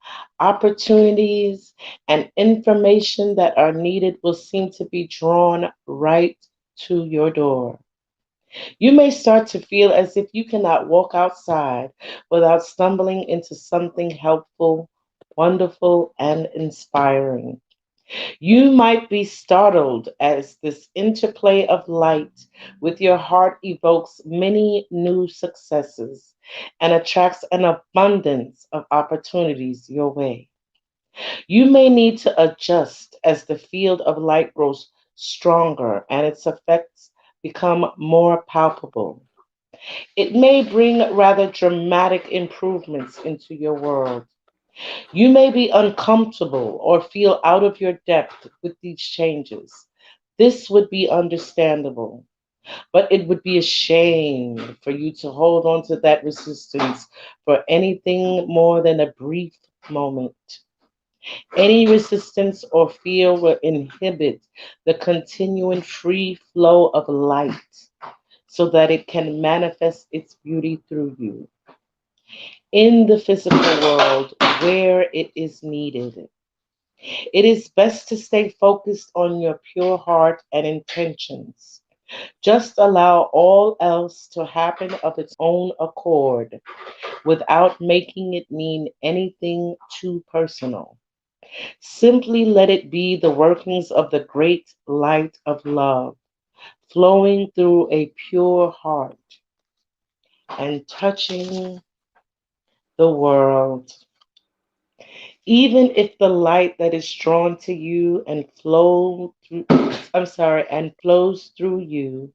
opportunities, and information that are needed will seem to be drawn right to your door. You may start to feel as if you cannot walk outside without stumbling into something helpful, wonderful, and inspiring. You might be startled as this interplay of light with your heart evokes many new successes and attracts an abundance of opportunities your way. You may need to adjust as the field of light grows stronger and its effects become more palpable. It may bring rather dramatic improvements into your world. You may be uncomfortable or feel out of your depth with these changes. This would be understandable, but it would be a shame for you to hold on to that resistance for anything more than a brief moment. Any resistance or fear will inhibit the continuing free flow of light so that it can manifest its beauty through you in the physical world where it is needed. It is best to stay focused on your pure heart and intentions. Just allow all else to happen of its own accord without making it mean anything too personal. Simply let it be the workings of the great light of love flowing through a pure heart and touching the world. Even if the light that is drawn to you and flows through you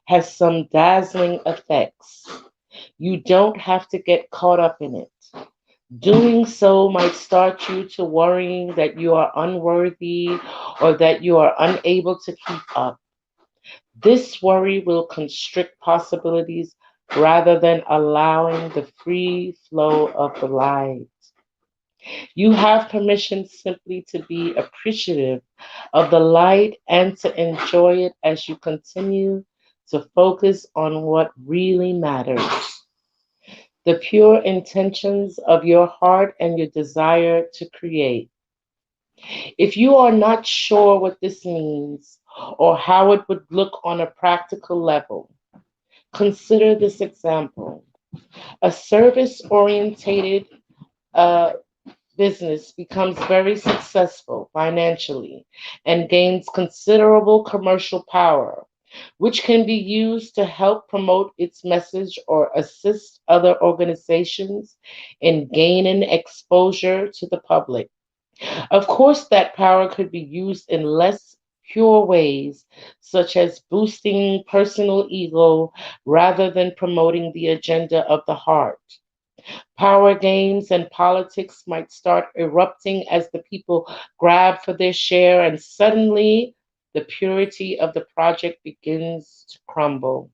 has some dazzling effects, you don't have to get caught up in it. Doing so might start you to worrying that you are unworthy or that you are unable to keep up. This worry will constrict possibilities rather than allowing the free flow of the light. You have permission simply to be appreciative of the light and to enjoy it as you continue to focus on what really matters. The pure intentions of your heart and your desire to create. If you are not sure what this means or how it would look on a practical level, consider this example. A service orientated uh, business becomes very successful financially and gains considerable commercial power, which can be used to help promote its message or assist other organizations in gaining exposure to the public. Of course, that power could be used in less pure ways, such as boosting personal ego rather than promoting the agenda of the heart. Power games and politics might start erupting as the people grab for their share, and suddenly the purity of the project begins to crumble.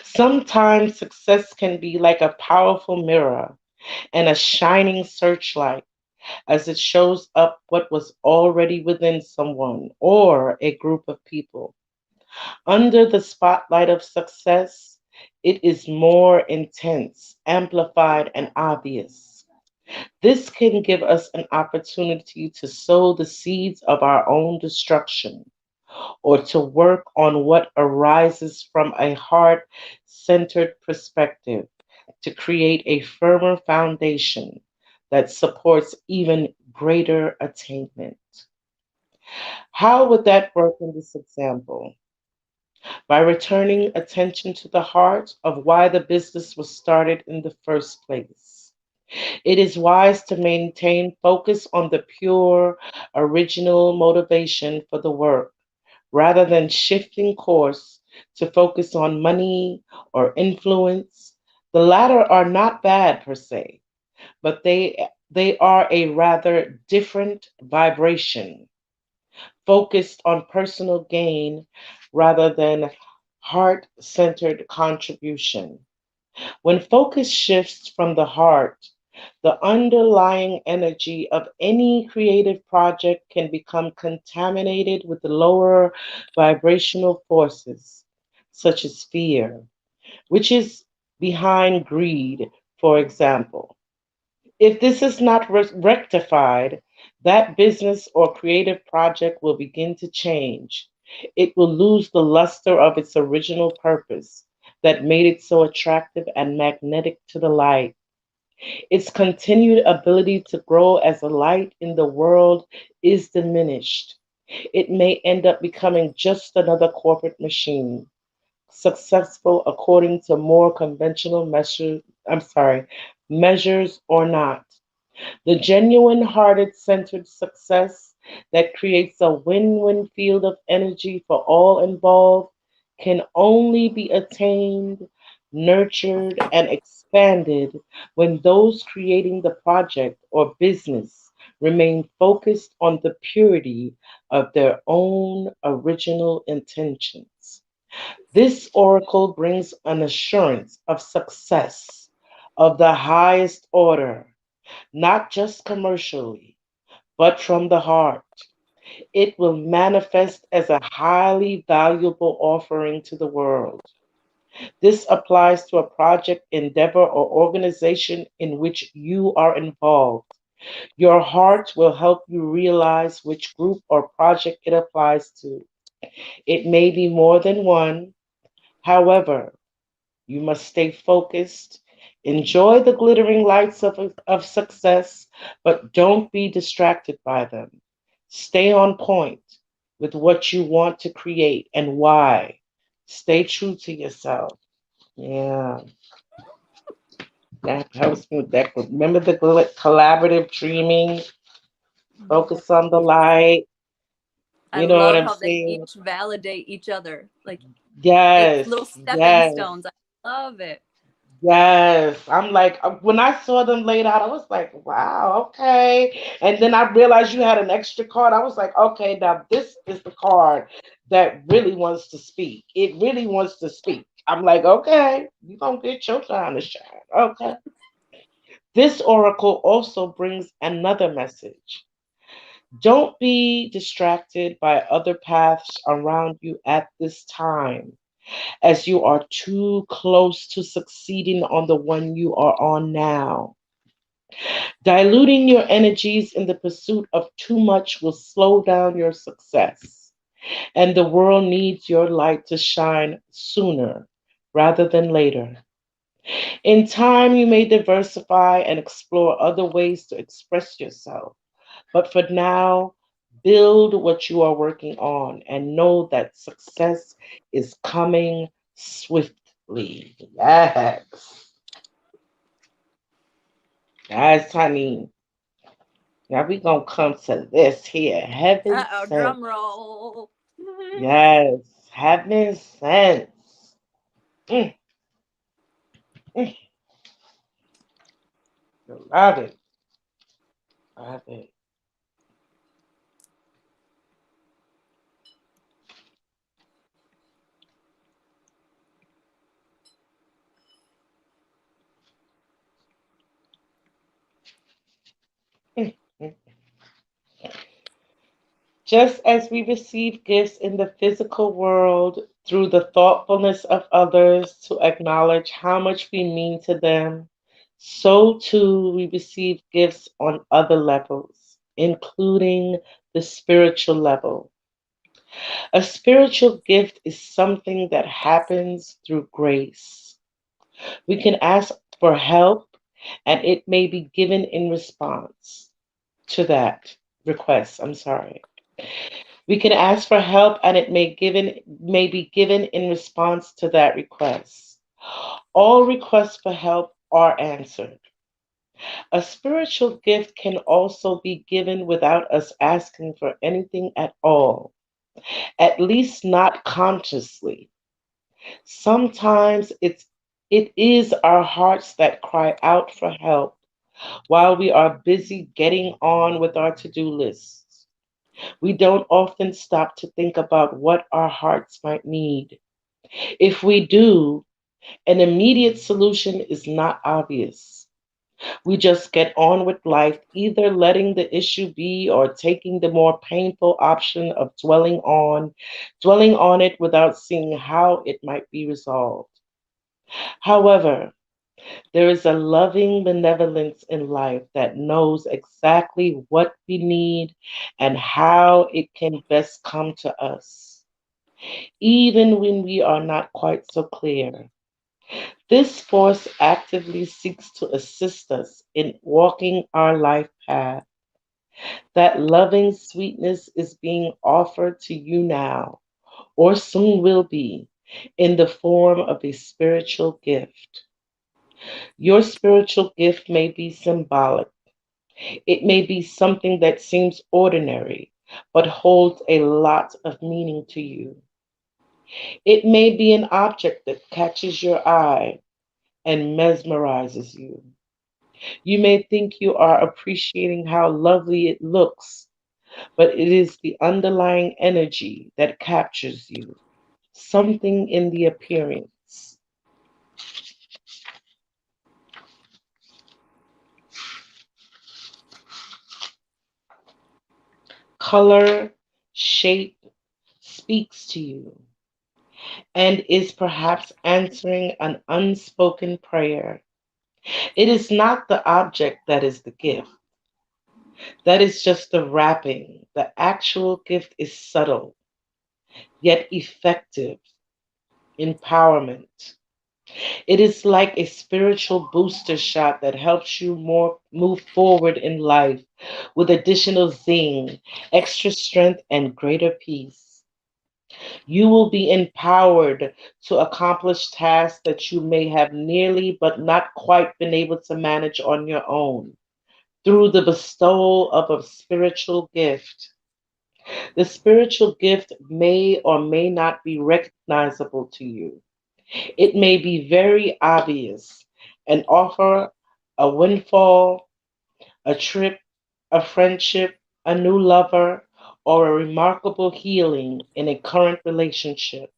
Sometimes success can be like a powerful mirror and a shining searchlight as it shows up what was already within someone or a group of people. Under the spotlight of success, it is more intense, amplified, and obvious. This can give us an opportunity to sow the seeds of our own destruction or to work on what arises from a heart centered perspective to create a firmer foundation that supports even greater attainment. How would that work in this example? By returning attention to the heart of why the business was started in the first place. It is wise to maintain focus on the pure, original motivation for the work rather than shifting course to focus on money or influence. The latter are not bad per se, but they are a rather different vibration, focused on personal gain rather than heart-centered contribution. When focus shifts from the heart, the underlying energy of any creative project can become contaminated with lower vibrational forces, such as fear, which is behind greed, for example. If this is not rectified, that business or creative project will begin to change. It will lose the luster of its original purpose that made it so attractive and magnetic to the light. Its continued ability to grow as a light in the world is diminished. It may end up becoming just another corporate machine, successful according to more conventional measures or not. The genuine hearted centered success that creates a win win field of energy for all involved can only be attained, nurtured, and expanded when those creating the project or business remain focused on the purity of their own original intentions. This oracle brings an assurance of success of the highest order, not just commercially, but from the heart. It will manifest as a highly valuable offering to the world. This applies to a project, endeavor, or organization in which you are involved. Your heart will help you realize which group or project it applies to. It may be more than one. However, you must stay focused. Enjoy the glittering lights of success, but don't be distracted by them. Stay on point with what you want to create and why. Stay true to yourself. Yeah, that helps me with that. Remember the collaborative dreaming, focus on the light. I You know what love I'm how they saying? each validate each other. Like it's Yes, little stepping yes. stones. I love it. Yes, I'm like, when I saw them laid out, I was like, wow, okay. And then I realized you had an extra card. I was like, okay, now this is the card that really wants to speak. It really wants to speak. I'm like, okay, you're going to get your time to shine. Okay. This oracle also brings another message. Don't be distracted by other paths around you at this time, as you are too close to succeeding on the one you are on now. Diluting your energies in the pursuit of too much will slow down your success, and the world needs your light to shine sooner rather than later. In time, you may diversify and explore other ways to express yourself, but for now, build what you are working on and know that success is coming swiftly. Yes. Yes, honey. Now we gonna come to this here. Heaven Uh-oh, sent. drum roll. Yes. Heaven sent. Mm, mm. Love it. Love it. Mm, mm. Just as we receive gifts in the physical world through the thoughtfulness of others to acknowledge how much we mean to them, so too we receive gifts on other levels, including the spiritual level. A spiritual gift is something that happens through grace. We can ask for help, and it may be given in response to that request. I'm sorry. We can ask for help and it may be given in response to that request. All requests for help are answered. A spiritual gift can also be given without us asking for anything at all, at least not consciously. Sometimes it is our hearts that cry out for help while we are busy getting on with our to-do lists. We don't often stop to think about what our hearts might need. If we do, an immediate solution is not obvious. We just get on with life, either letting the issue be or taking the more painful option of dwelling on it without seeing how it might be resolved. However, there is a loving benevolence in life that knows exactly what we need and how it can best come to us, even when we are not quite so clear. This force actively seeks to assist us in walking our life path. That loving sweetness is being offered to you now, or soon will be, in the form of a spiritual gift. Your spiritual gift may be symbolic. It may be something that seems ordinary, but holds a lot of meaning to you. It may be an object that catches your eye and mesmerizes you. You may think you are appreciating how lovely it looks, but it is the underlying energy that captures you. Something in the appearance, color, shape speaks to you and is perhaps answering an unspoken prayer. It is not the object that is the gift. That is just the wrapping. The actual gift is subtle, yet effective empowerment. It is like a spiritual booster shot that helps you more move forward in life with additional zing, extra strength, and greater peace. You will be empowered to accomplish tasks that you may have nearly but not quite been able to manage on your own through the bestowal of a spiritual gift. The spiritual gift may or may not be recognizable to you. It may be very obvious and offer a windfall, a trip, a friendship, a new lover, or a remarkable healing in a current relationship.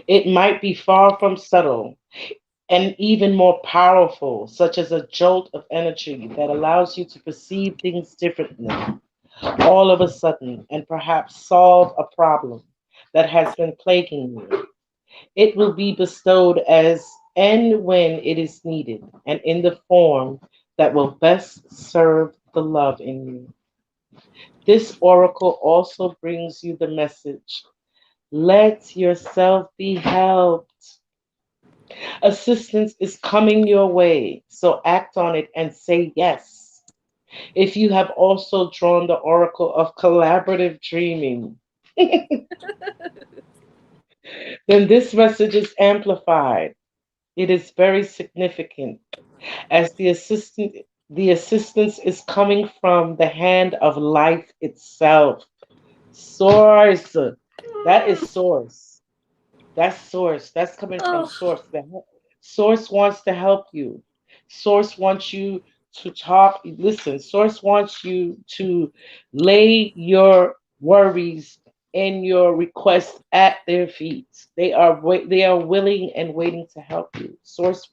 It might be far from subtle and even more powerful, such as a jolt of energy that allows you to perceive things differently all of a sudden and perhaps solve a problem that has been plaguing you. It will be bestowed as and when it is needed and in the form that will best serve the love in you. This oracle also brings you the message: let yourself be helped. Assistance is coming your way, so act on it and say yes. If you have also drawn the oracle of collaborative dreaming, then this message is amplified. It is very significant as the assistance is coming from the hand of life itself. Source. That is source. That's source. That's coming from Oh, source. Source wants to help you. Source wants you to talk. Listen, source wants you to lay your worries and your requests at their feet. They are willing and waiting to help you. Source.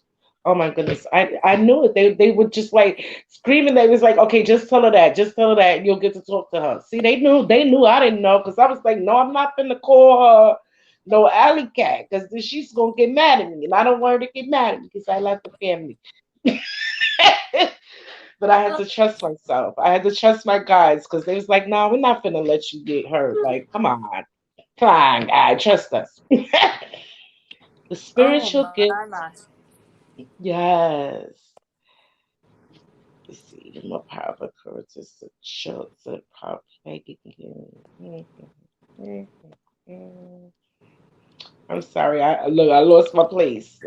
Oh my goodness. I knew it. They were just like screaming. They was like, okay, just tell her that. Just tell her that. You'll get to talk to her. See, they knew I didn't know because I was like, no, I'm not gonna call her no alley cat because then she's gonna get mad at me, and I don't want her to get mad at me because I like the family. But I had oh, to trust myself. I had to trust my guys because they was like, "No, we're not gonna let you get hurt. Like, come on, guy, trust us." The oh spiritual my, gift, my. yes. Let's see, the more powerful courage is the show the power making you. I'm sorry, I look, I lost my place.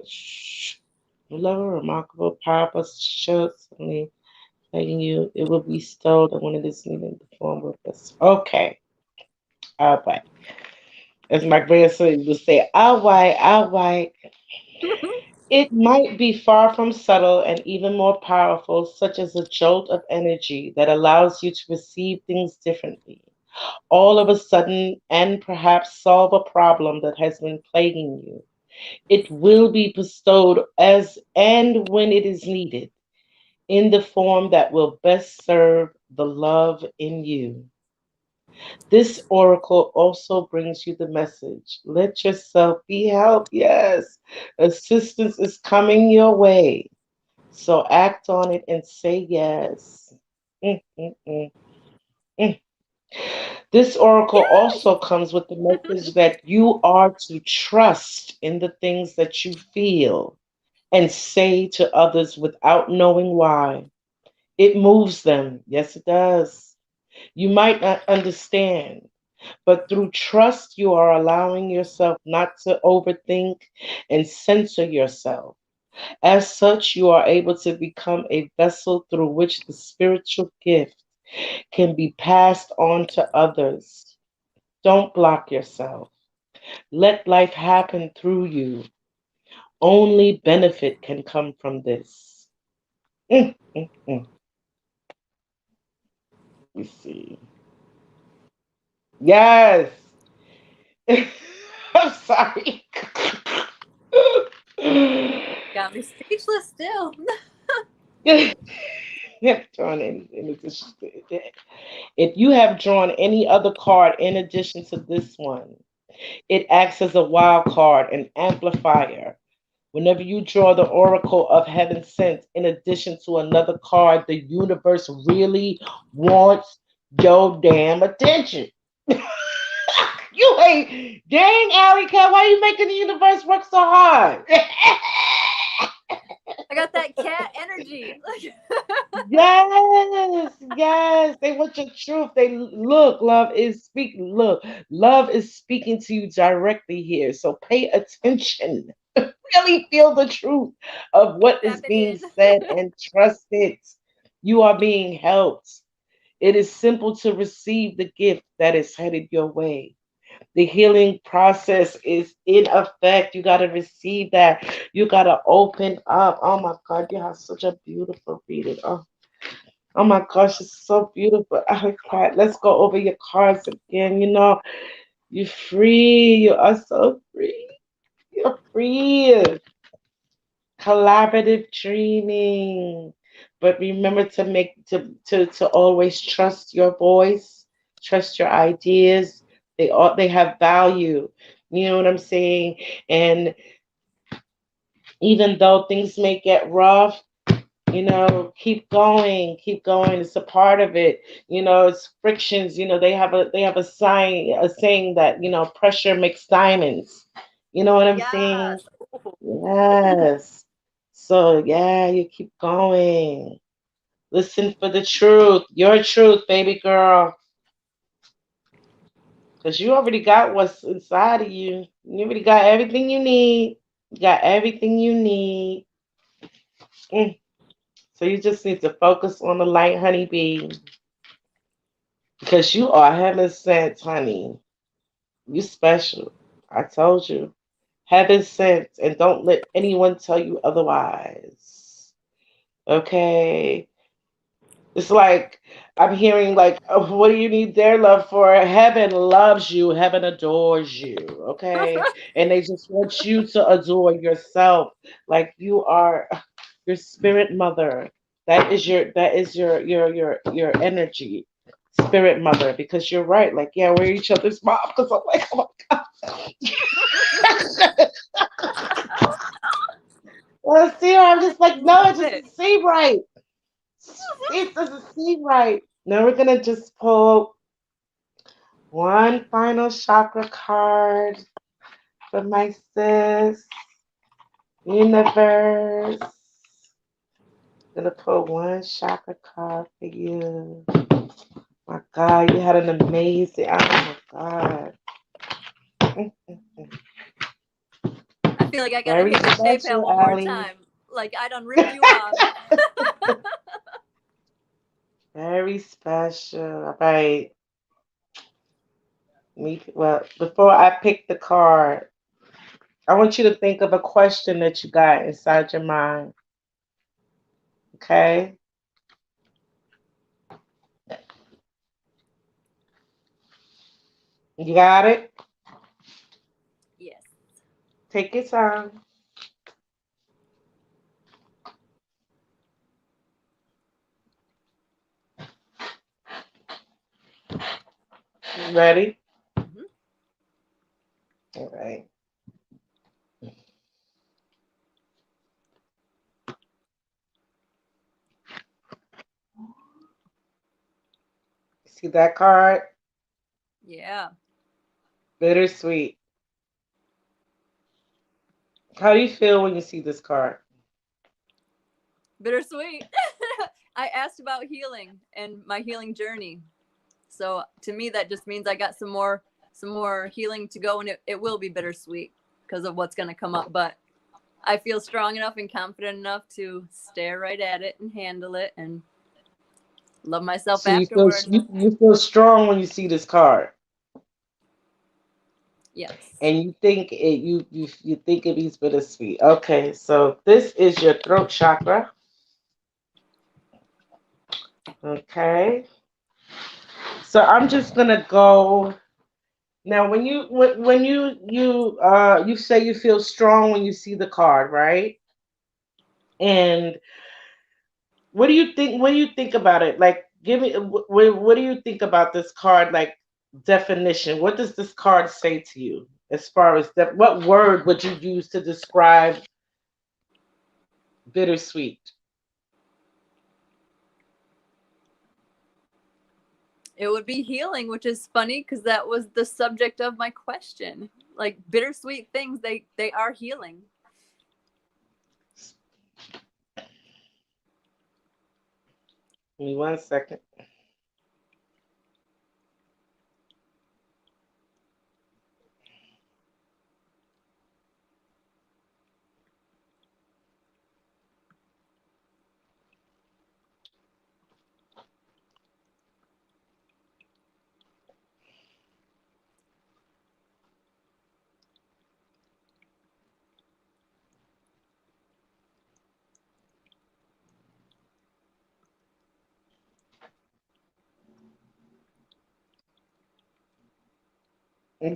Shh. Love, a remarkable, powerful, show suddenly begging you, it will be stowed and when it is needed in the form of this. Okay. All right. As my grandson would say, all right, all right. It might be far from subtle and even more powerful, such as a jolt of energy that allows you to receive things differently, all of a sudden, and perhaps solve a problem that has been plaguing you. It will be bestowed as and when it is needed, in the form that will best serve the love in you. This oracle also brings you the message. Let yourself be helped. Yes, assistance is coming your way. So act on it and say yes. Mm, mm, mm, mm. This oracle also comes with the message that you are to trust in the things that you feel and say to others without knowing why. It moves them. Yes, it does. You might not understand, but through trust, you are allowing yourself not to overthink and censor yourself. As such, you are able to become a vessel through which the spiritual gift can be passed on to others. Don't block yourself. Let life happen through you. Only benefit can come from this. Mm, mm, mm. Let me see. Yes. I'm sorry. Got me speechless still. Drawn in addition if you have drawn any other card in addition to this one, it acts as a wild card, an amplifier. Whenever you draw the Oracle of Heaven Sent in addition to another card, the universe really wants your damn attention. You ain't, dang, Alley Cat, why are you making the universe work so hard? I got that cat energy. Yes, yes. They want your truth. They look, love is speaking. Look, love is speaking to you directly here. So pay attention. Really feel the truth of what is Tap it being in. said and trust it. You are being helped. It is simple to receive the gift that is headed your way. The healing process is in effect. You got to receive that. You got to open up. Oh my God, you have such a beautiful reading. Oh my gosh, it's so beautiful. I cried. Let's go over your cards again. You know, you're free. You are so free. You're free. Collaborative dreaming. But remember to to always trust your voice, trust your ideas. They have value. You know what I'm saying? And even though things may get rough, keep going, keep going. It's a part of it. It's frictions. They have a saying that pressure makes diamonds. You know what I'm saying? Yes. Ooh. Yes. So yeah, you keep going. Listen for the truth, your truth, baby girl, because you already got what's inside of you. You already got everything you need. You got everything you need. Mm. So you just need to focus on the light, honeybee. Because you are heaven sent, honey. You special. I told you. Heaven sent, and don't let anyone tell you otherwise. Okay? It's like I'm hearing like, what do you need their love for? Heaven loves you. Heaven adores you. Okay? And they just want you to adore yourself. Like you are your spirit mother. That is your energy, spirit mother. Because you're right. Like yeah, we're each other's mom. Because I'm like, oh my god. Well, see, I'm just like, no, it Love doesn't it. seem right. It doesn't seem right. Now we're gonna just pull one final chakra card for my sis. Universe. Gonna pull one chakra card for you. My God, you had an amazing. Oh my God. I feel like I gotta Very hit the PayPal special, one more Allie. time. Like I done ripped you off. Very special. All right. Well, before I pick the card, I want you to think of a question that you got inside your mind. Okay? You got it? Yes. Take your time. You ready? Hmm. All right. See that card? Yeah. Bittersweet. How do you feel when you see this card? Bittersweet. I asked about healing and my healing journey. So to me that just means I got some more healing to go, and it will be bittersweet because of what's gonna come up. But I feel strong enough and confident enough to stare right at it and handle it and love myself So you feel afterwards. you feel strong when you see this card, Yes. and you think it you think it means bittersweet. Okay, so this is your throat chakra. Okay, so I'm just gonna go now. When you say you feel strong when you see the card, right? And what do you think when you think about it? Like, give me what do you think about this card? Like definition. What does this card say to you as far as what word would you use to describe bittersweet? It would be healing, which is funny because that was the subject of my question. Like bittersweet things, they are healing. Give me 1 second.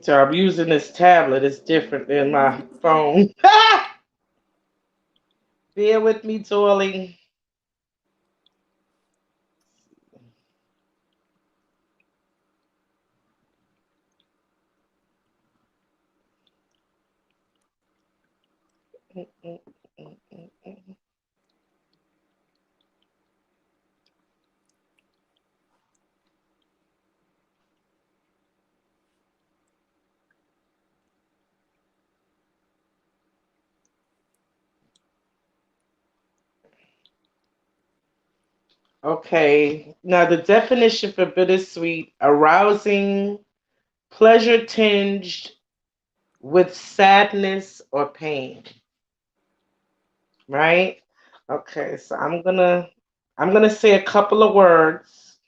So I'm using this tablet. It's different than my phone. Bear with me, darling. Okay. Now the definition for bittersweet: arousing, pleasure tinged with sadness or pain. Right? Okay, so I'm gonna say a couple of words.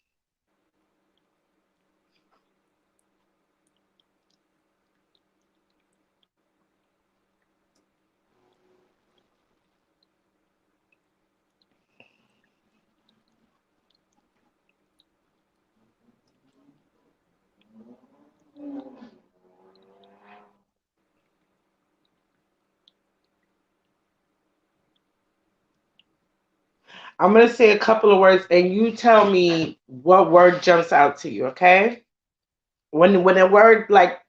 I'm gonna say a couple of words, and you tell me what word jumps out to you. Okay? When a word like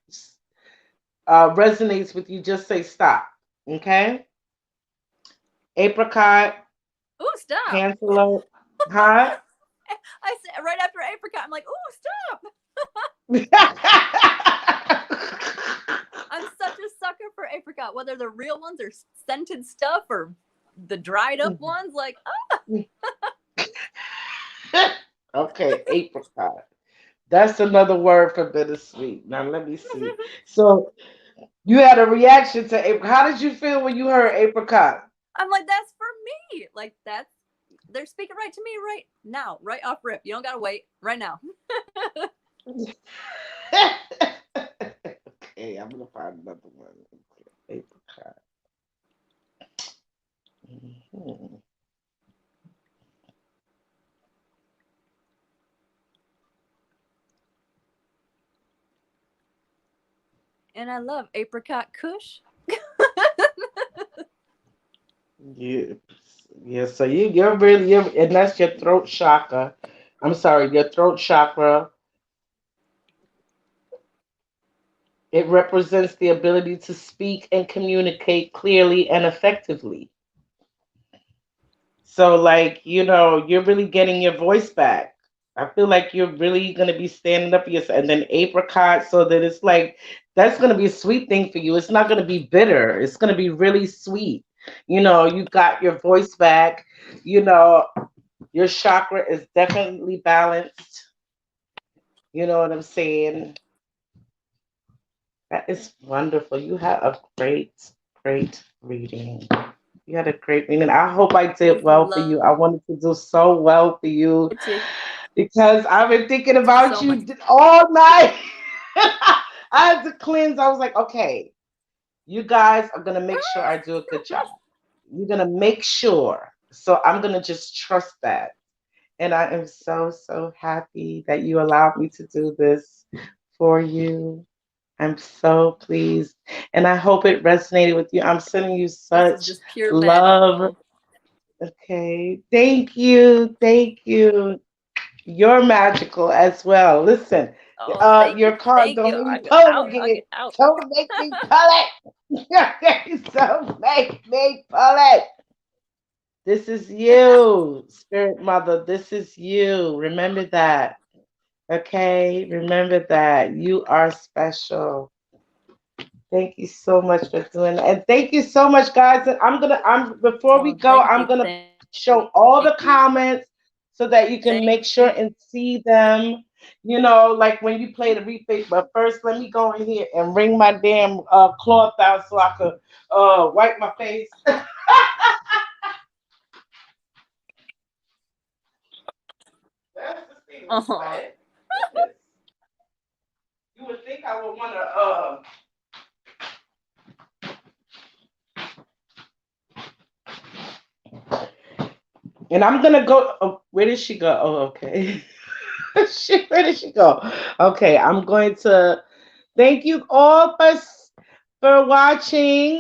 resonates with you, just say stop. Okay? Apricot, Ooh, stop. cantaloupe, huh? I said right after apricot, I'm like, ooh, stop. I'm such a sucker for apricot, whether they're real ones or scented stuff or the dried up ones. Like, oh, Okay, apricot. That's another word for bittersweet. Now let me see. So you had a reaction to apricot. How did you feel when you heard apricot? I'm like, that's for me. Like they're speaking right to me right now, right off rip. You don't gotta wait. Right now. Okay, I'm gonna find another one. Okay, apricot. Mhm. And I love apricot kush. Yeah, yeah. So you're really and that's your throat chakra. I'm sorry, your throat chakra. It represents the ability to speak and communicate clearly and effectively. So, like, you're really getting your voice back. I feel like you're really going to be standing up for yourself. And then apricot, so that it's like, that's going to be a sweet thing for you. It's not going to be bitter. It's going to be really sweet. You got your voice back. You know, your chakra is definitely balanced. You know what I'm saying? That is wonderful. You had a great, great reading. You had a great reading. I hope I did Thanks, well for you. love I wanted to do so well for you to because I've been thinking about so much. you all night. I had to cleanse. I was like, okay, you guys are going to make sure I do a good job. You're going to make sure. So I'm going to just trust that. And I am so, so happy that you allowed me to do this for you. I'm so pleased. And I hope it resonated with you. I'm sending you This is such just pure love. magical. Okay. Thank you. Thank you. You're magical as well. Listen, Oh, thank you. your card, Thank you. don't make me I get pull it out. I again. get out. Don't make me pull it. So make me pull it. This is you, Spirit Mother. This is you. Remember that. Okay? Remember that. You are special. Thank you so much for doing that. And thank you so much, guys. And I'm before we Oh, go, thank I'm you. gonna Thank show all you. the comments so that you can Thank make sure you. and see them. Like when you play the replay. But first, let me go in here and wring my damn cloth out so I could wipe my face. That's the thing was Oh, wet. Goodness. You would think I would want to and I'm gonna go. Oh, where did she go? Oh, okay. Where did she go? Okay, I'm going to thank you all for watching.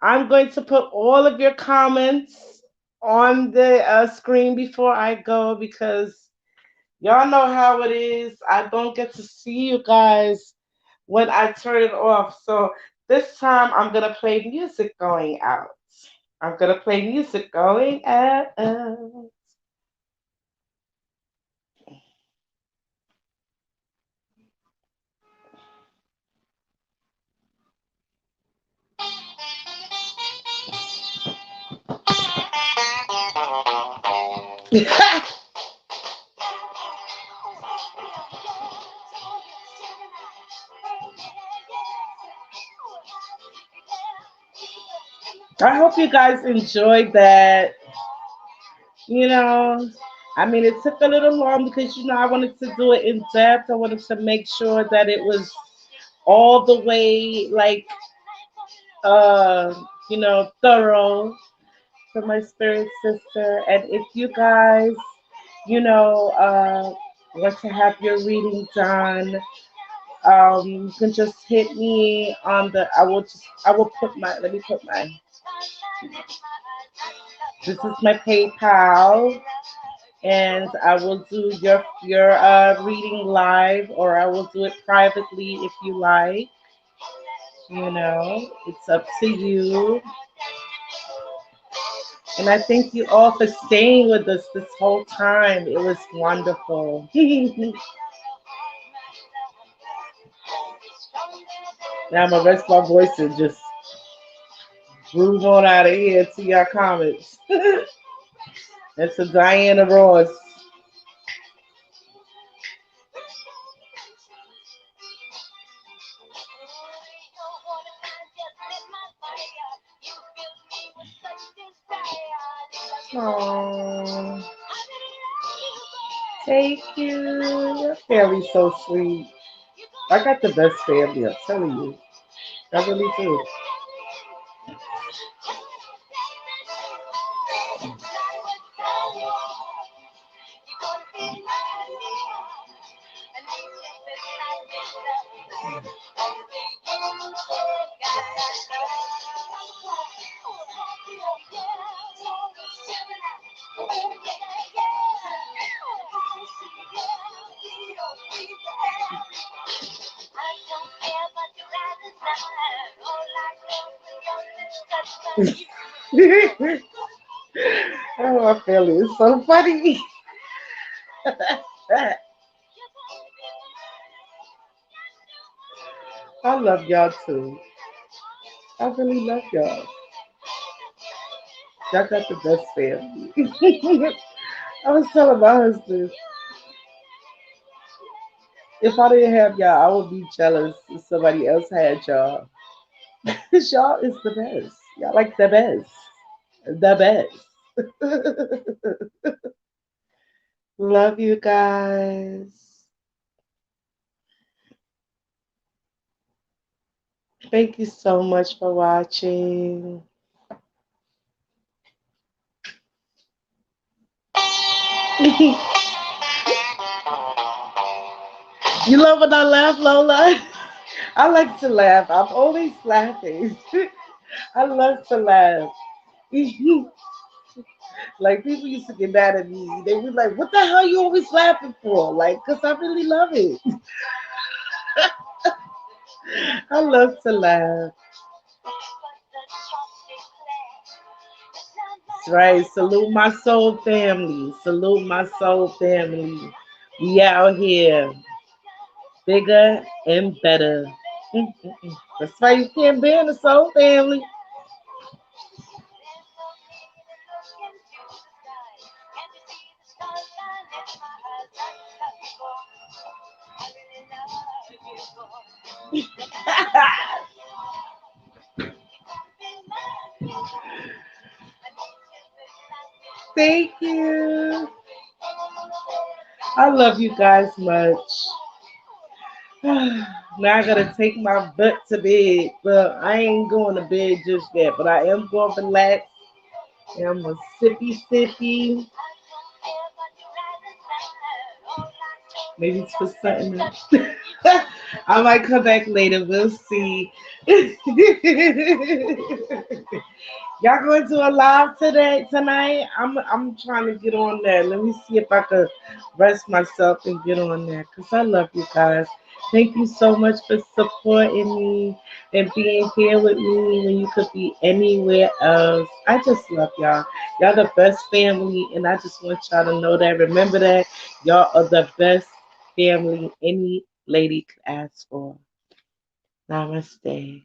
I'm going to put all of your comments on the screen before I go because y'all know how it is. I don't get to see you guys when I turn it off. So this time I'm gonna play music going out. I'm gonna play music going out. I hope you guys enjoyed that. You know, I mean, it took a little long because, I wanted to do it in depth. I wanted to make sure that it was all the way, like, thorough for my spirit sister. And if you guys, want to have your reading done, you can just hit me on I will put let me put this is my PayPal, and I will do your reading live, or I will do it privately if you like. It's up to you. And I thank you all for staying with us this whole time. It was wonderful. Now I'm gonna rest my voice and just move on out of here to your comments. And to Diana Ross. Oh, thank you. Your family's so sweet. I got the best family, I'm telling you. I really do. Oh, my family is so funny. I love y'all too. I really love y'all. Y'all got the best family. I was telling my husband, if I didn't have y'all, I would be jealous if somebody else had y'all. Cause y'all is the best. Y'all like the best. The best. Love you guys. Thank you so much for watching. You love when I laugh, Lola? I like to laugh. I'm always laughing. I love to laugh. Like people used to get mad at me. They be like, "What the hell you always laughing for?" Like, cause I really love it. I love to laugh. That's right. Salute my soul family. Salute my soul family. We out here, bigger and better. That's why you can't be in the soul family. Thank you. I love you guys much. Now I gotta take my butt to bed, but I ain't going to bed just yet. But I am going to relax. And I'm a sippy. Maybe it's for something else. I might come back later. We'll see. Y'all going to a live today tonight? I'm trying to get on there. Let me see if I could rest myself and get on there. Cause I love you guys. Thank you so much for supporting me and being here with me when you could be anywhere else. I just love y'all. Y'all the best family, and I just want y'all to know that. Remember that y'all are the best family any lady could ask for. Namaste.